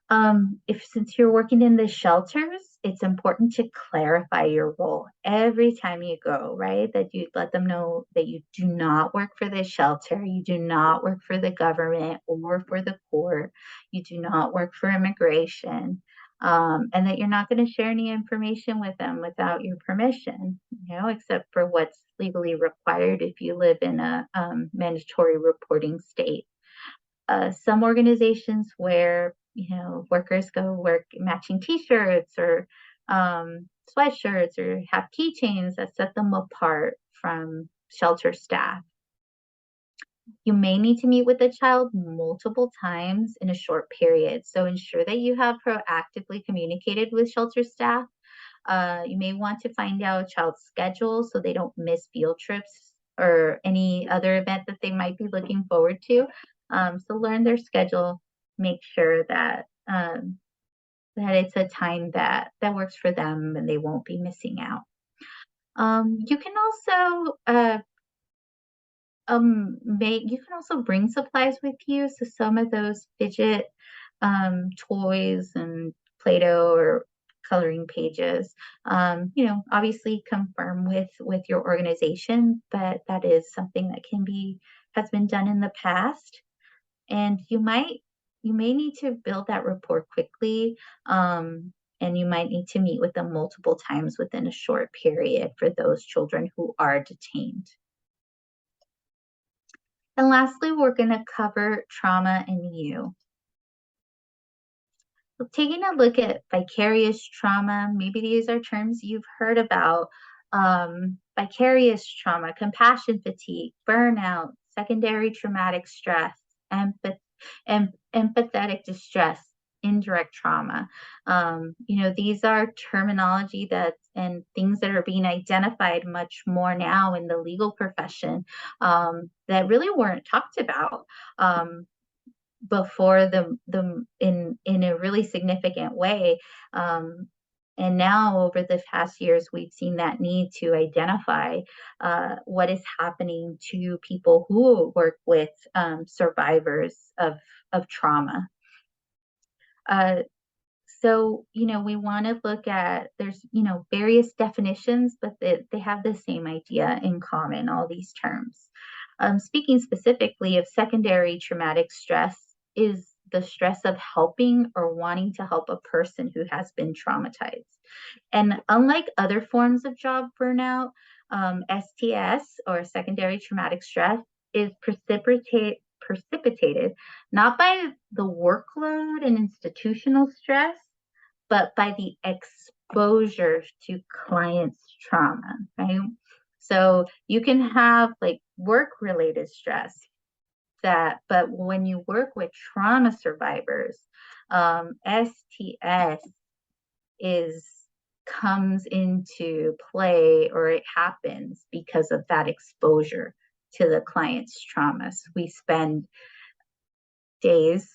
A: Since you're working in the shelters, it's important to clarify your role every time you go, right? That you let them know that you do not work for the shelter, you do not work for the government or for the court, you do not work for immigration, and that you're not going to share any information with them without your permission, except for what's legally required if you live in a mandatory reporting state. Some organizations where workers go work matching T-shirts or sweatshirts or have keychains that set them apart from shelter staff. You may need to meet with the child multiple times in a short period. So ensure that you have proactively communicated with shelter staff. You may want to find out a child's schedule so they don't miss field trips or any other event that they might be looking forward to. So learn their schedule, make sure that that it's a time that works for them and they won't be missing out. You can also you can also bring supplies with you. So some of those fidget toys and Play-Doh or coloring pages, obviously confirm with your organization, but that is something that has been done in the past. And you may need to build that rapport quickly. And you might need to meet with them multiple times within a short period for those children who are detained. And lastly, we're going to cover trauma and you. So taking a look at vicarious trauma, maybe these are terms you've heard about. Vicarious trauma, compassion fatigue, burnout, secondary traumatic stress, empathetic distress, indirect trauma. These are terminology and things that are being identified much more now in the legal profession that really weren't talked about before in a really significant way. And now over the past years, we've seen that need to identify what is happening to people who work with survivors of trauma. So, we want to look at, there's, various definitions, but they have the same idea in common, all these terms. Speaking specifically of secondary traumatic stress is the stress of helping or wanting to help a person who has been traumatized. And unlike other forms of job burnout, STS or secondary traumatic stress is precipitated not by the workload and institutional stress, but by the exposure to clients' trauma, right? So you can have like work-related stress but when you work with trauma survivors, STS comes into play, or it happens because of that exposure to the client's traumas. We spend days,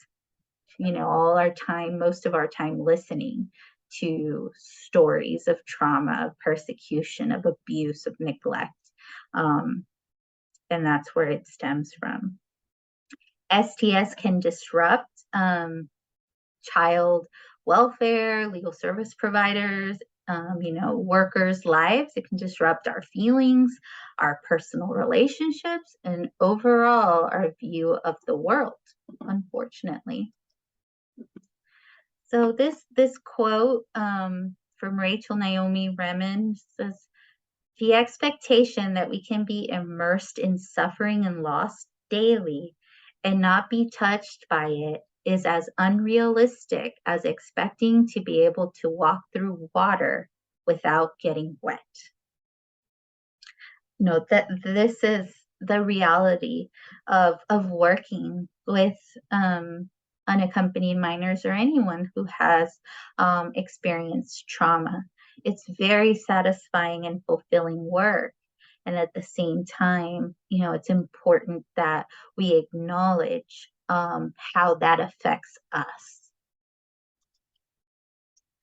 A: all our time, most of our time listening to stories of trauma, of persecution, of abuse, of neglect. And that's where it stems from. STS can disrupt child welfare, legal service providers, workers' lives. It can disrupt our feelings, our personal relationships, and overall our view of the world, unfortunately. So this quote from Rachel Naomi Remen says, "The expectation that we can be immersed in suffering and loss daily and not be touched by it is as unrealistic as expecting to be able to walk through water without getting wet." That this is the reality of working with unaccompanied minors or anyone who has experienced trauma. It's very satisfying and fulfilling work. And at the same time, it's important that we acknowledge how that affects us.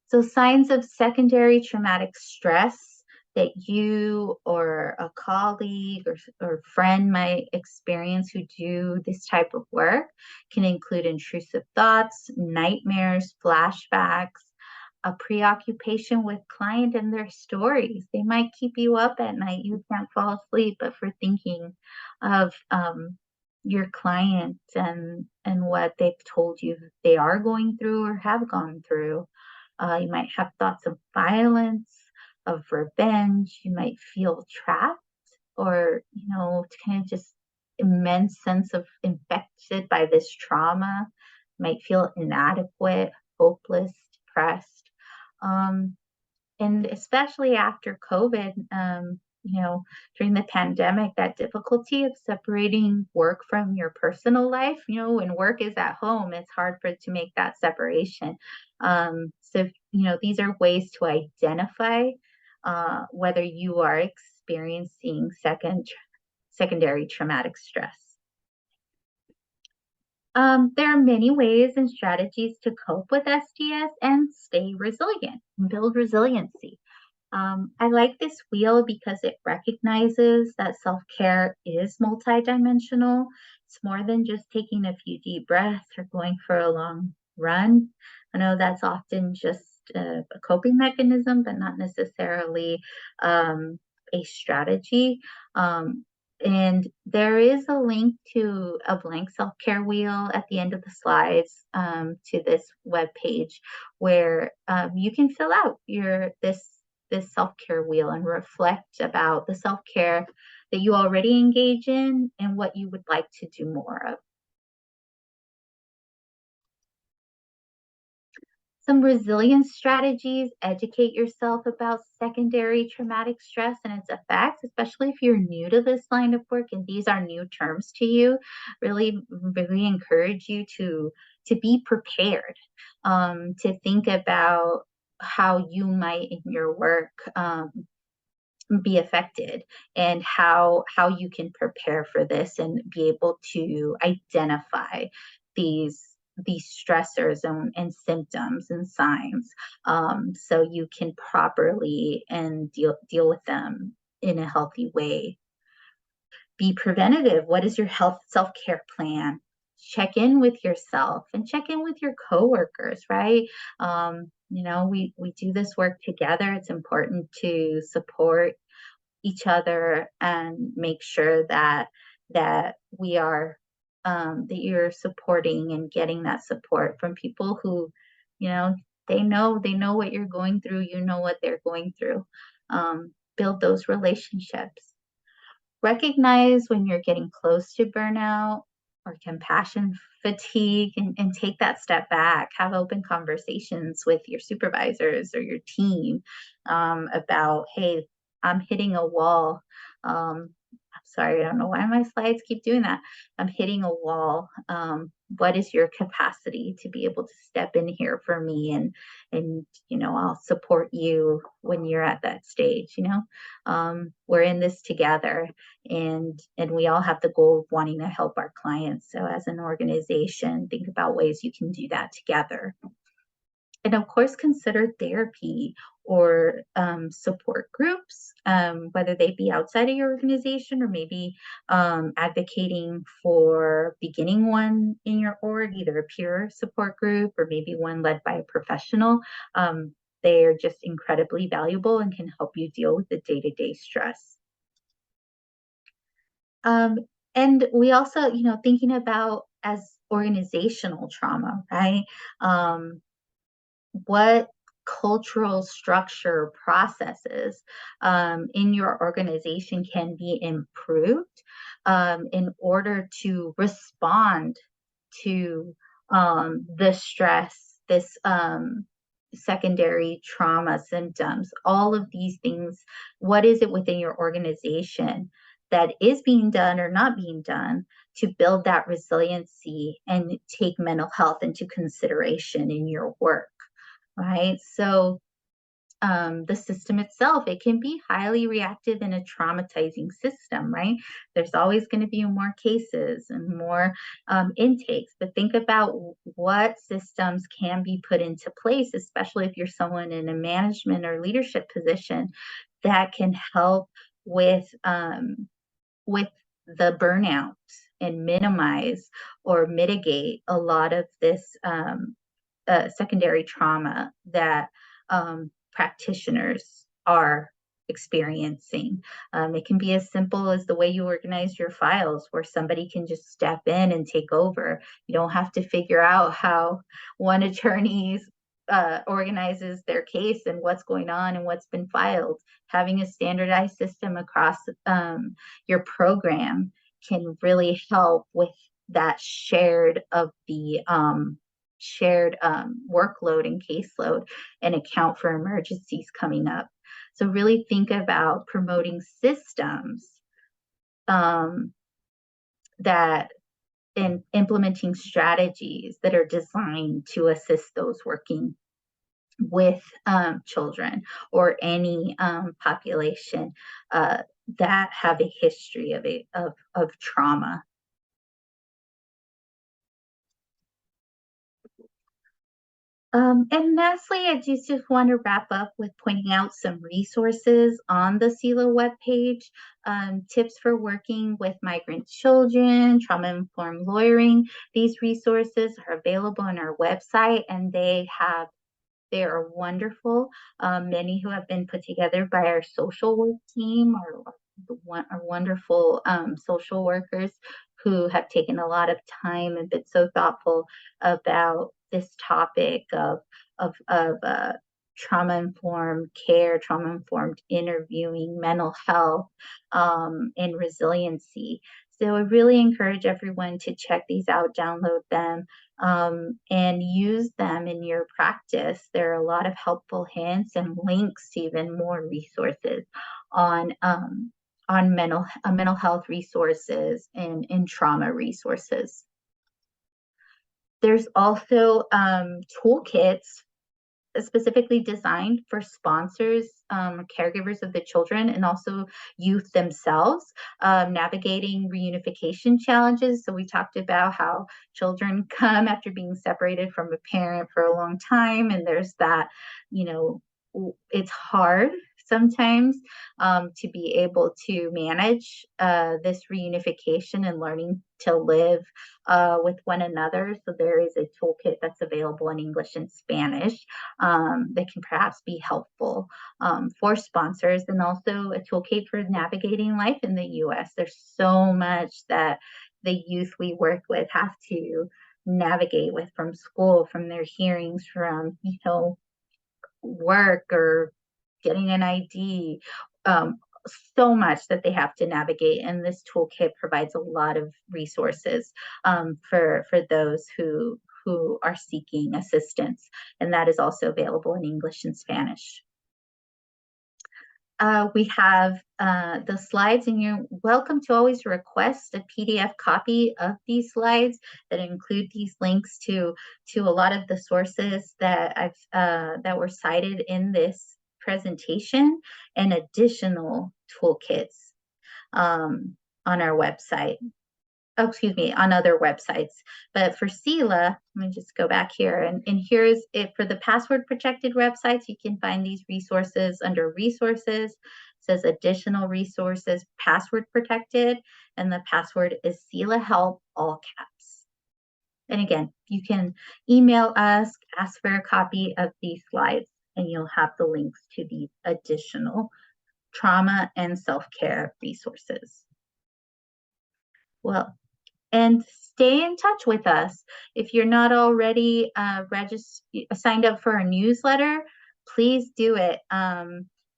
A: So signs of secondary traumatic stress that you or a colleague or friend might experience who do this type of work can include intrusive thoughts, nightmares, flashbacks, a preoccupation with client and their stories. They might keep you up at night. You can't fall asleep, but for thinking of your client and what they've told you they are going through or have gone through. You might have thoughts of violence, of revenge. You might feel trapped or, kind of just immense sense of infected by this trauma. You might feel inadequate, hopeless, depressed. And especially after COVID, during the pandemic, that difficulty of separating work from your personal life, when work is at home, it's hard to make that separation. So, these are ways to identify whether you are experiencing secondary traumatic stress. There are many ways and strategies to cope with STS and stay resilient and build resiliency. I like this wheel because it recognizes that self-care is multidimensional. It's more than just taking a few deep breaths or going for a long run. I know that's often just a coping mechanism, but not necessarily a strategy. And there is a link to a blank self-care wheel at the end of the slides to this webpage where you can fill out this self-care wheel and reflect about the self-care that you already engage in and what you would like to do more of. Some resilience strategies: educate yourself about secondary traumatic stress and its effects, especially if you're new to this line of work and these are new terms to you. Really encourage you to be prepared, to think about how you might in your work be affected and how you can prepare for this and be able to identify these stressors and symptoms and signs, so you can properly and deal with them in a healthy way. Be preventative. What is your health self-care plan? Check in with yourself and check in with your coworkers, right? We do this work together. It's important to support each other and make sure that we are that you're supporting and getting that support from people who, they know what you're going through, what they're going through. Build those relationships. Recognize when you're getting close to burnout or compassion fatigue, and take that step back. Have open conversations with your supervisors or your team about, hey, I'm hitting a wall. Sorry, I don't know why my slides keep doing that. I'm hitting a wall. What is your capacity to be able to step in here for me? And I'll support you when you're at that stage. We're in this together, and we all have the goal of wanting to help our clients. So as an organization, think about ways you can do that together. And of course, consider therapy or support groups, whether they be outside of your organization or maybe advocating for beginning one in your org, either a peer support group or maybe one led by a professional. They are just incredibly valuable and can help you deal with the day-to-day stress. And we also, thinking about as organizational trauma, right? What cultural structure processes in your organization can be improved in order to respond to the stress, this secondary trauma symptoms, all of these things. What is it within your organization that is being done or not being done to build that resiliency and take mental health into consideration in your work? Right? So the system itself, it can be highly reactive in a traumatizing system, right? There's always going to be more cases and more intakes, but think about what systems can be put into place, especially if you're someone in a management or leadership position that can help with the burnout and minimize or mitigate a lot of this secondary trauma that practitioners are experiencing. It can be as simple as the way you organize your files, where somebody can just step in and take over. You don't have to figure out how one attorney organizes their case and what's going on and what's been filed. Having a standardized system across your program can really help with that shared workload and caseload and account for emergencies coming up. So really think about promoting systems that in implementing strategies that are designed to assist those working with children or any population that have a history of trauma. And lastly, I just want to wrap up with pointing out some resources on the CELA webpage, tips for working with migrant children, trauma-informed lawyering. These resources are available on our website, and they are wonderful. Many who have been put together by our social work team are wonderful social workers who have taken a lot of time and been so thoughtful about this topic of trauma-informed care, trauma-informed interviewing, mental health, and resiliency. So I really encourage everyone to check these out, download them, and use them in your practice. There are a lot of helpful hints and links to even more resources on mental health resources and trauma resources. There's also toolkits specifically designed for sponsors, caregivers of the children, and also youth themselves, navigating reunification challenges. So we talked about how children come after being separated from a parent for a long time, and there's that, it's hard sometimes to be able to manage this reunification and learning to live with one another. So there is a toolkit that's available in English and Spanish that can perhaps be helpful for sponsors, and also a toolkit for navigating life in the U.S. There's so much that the youth we work with have to navigate with, from school, from their hearings, from work or getting an ID, so much that they have to navigate. And this toolkit provides a lot of resources for those who are seeking assistance. And that is also available in English and Spanish. We have the slides, and you're welcome to always request a PDF copy of these slides that include these links to a lot of the sources that that were cited in this presentation, and additional toolkits on our website. Oh, excuse me, on other websites. But for CELA, let me just go back here, and here's it for the password protected websites. You can find these resources under resources. It says additional resources, password protected, and the password is CELA help, all caps. And again, you can email us, ask for a copy of these slides, and you'll have the links to these additional trauma and self-care resources. Well, and stay in touch with us. If you're not already signed up for a newsletter, please do it.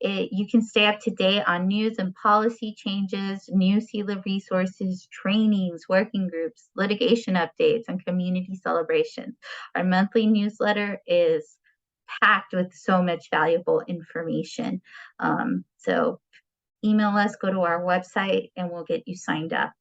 A: You can stay up to date on news and policy changes, new CELA resources, trainings, working groups, litigation updates, and community celebrations. Our monthly newsletter is packed with so much valuable information. So email us, go to our website, and we'll get you signed up.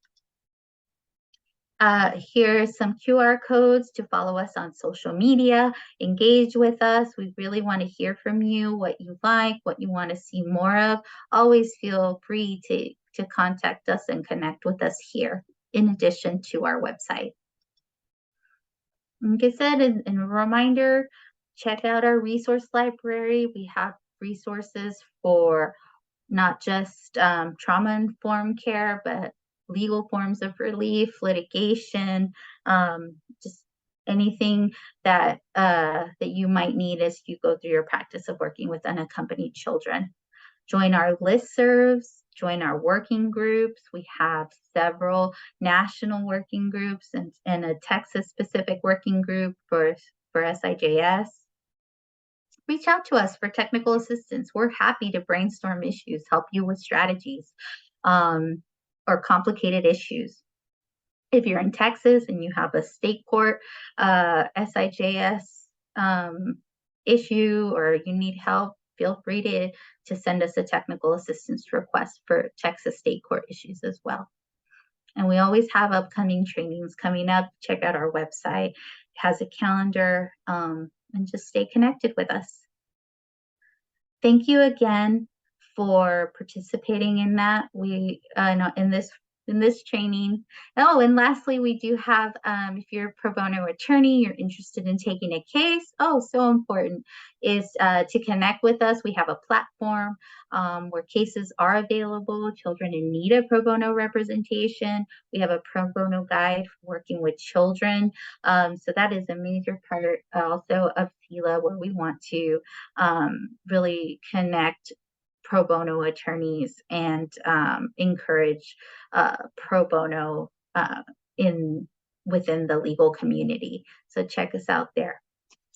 A: Here's some QR codes to follow us on social media, engage with us. We really want to hear from you, what you like, what you want to see more of. Always feel free to contact us and connect with us here, in addition to our website. Like I said, and a reminder, check out our resource library. We have resources for not just trauma-informed care, but legal forms of relief, litigation, just anything that you might need as you go through your practice of working with unaccompanied children. Join our listservs, join our working groups. We have several national working groups and a Texas-specific working group for SIJS. Reach out to us for technical assistance. We're happy to brainstorm issues, help you with strategies, or complicated issues. If you're in Texas and you have a state court SIJS issue, or you need help feel free to send us a technical assistance request for Texas state court issues as well. And we always have upcoming trainings coming up. Check out our website. It has a calendar, and just stay connected with us. Thank you again for participating in that. In this training. Oh, and lastly, we do have, if you're a pro bono attorney, you're interested in taking a case, so important, is to connect with us. We have a platform where cases are available, children in need of pro bono representation. We have a pro bono guide for working with children. So that is a major part also of SELA, where we want to really connect pro bono attorneys and encourage pro bono within the legal community. So check us out there.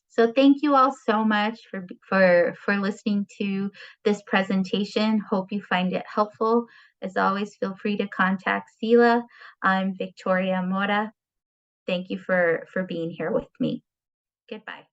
A: So thank you all so much for listening to this presentation. Hope you find it helpful. As always, feel free to contact SELA. I'm Victoria Mora. Thank you for being here with me. Goodbye.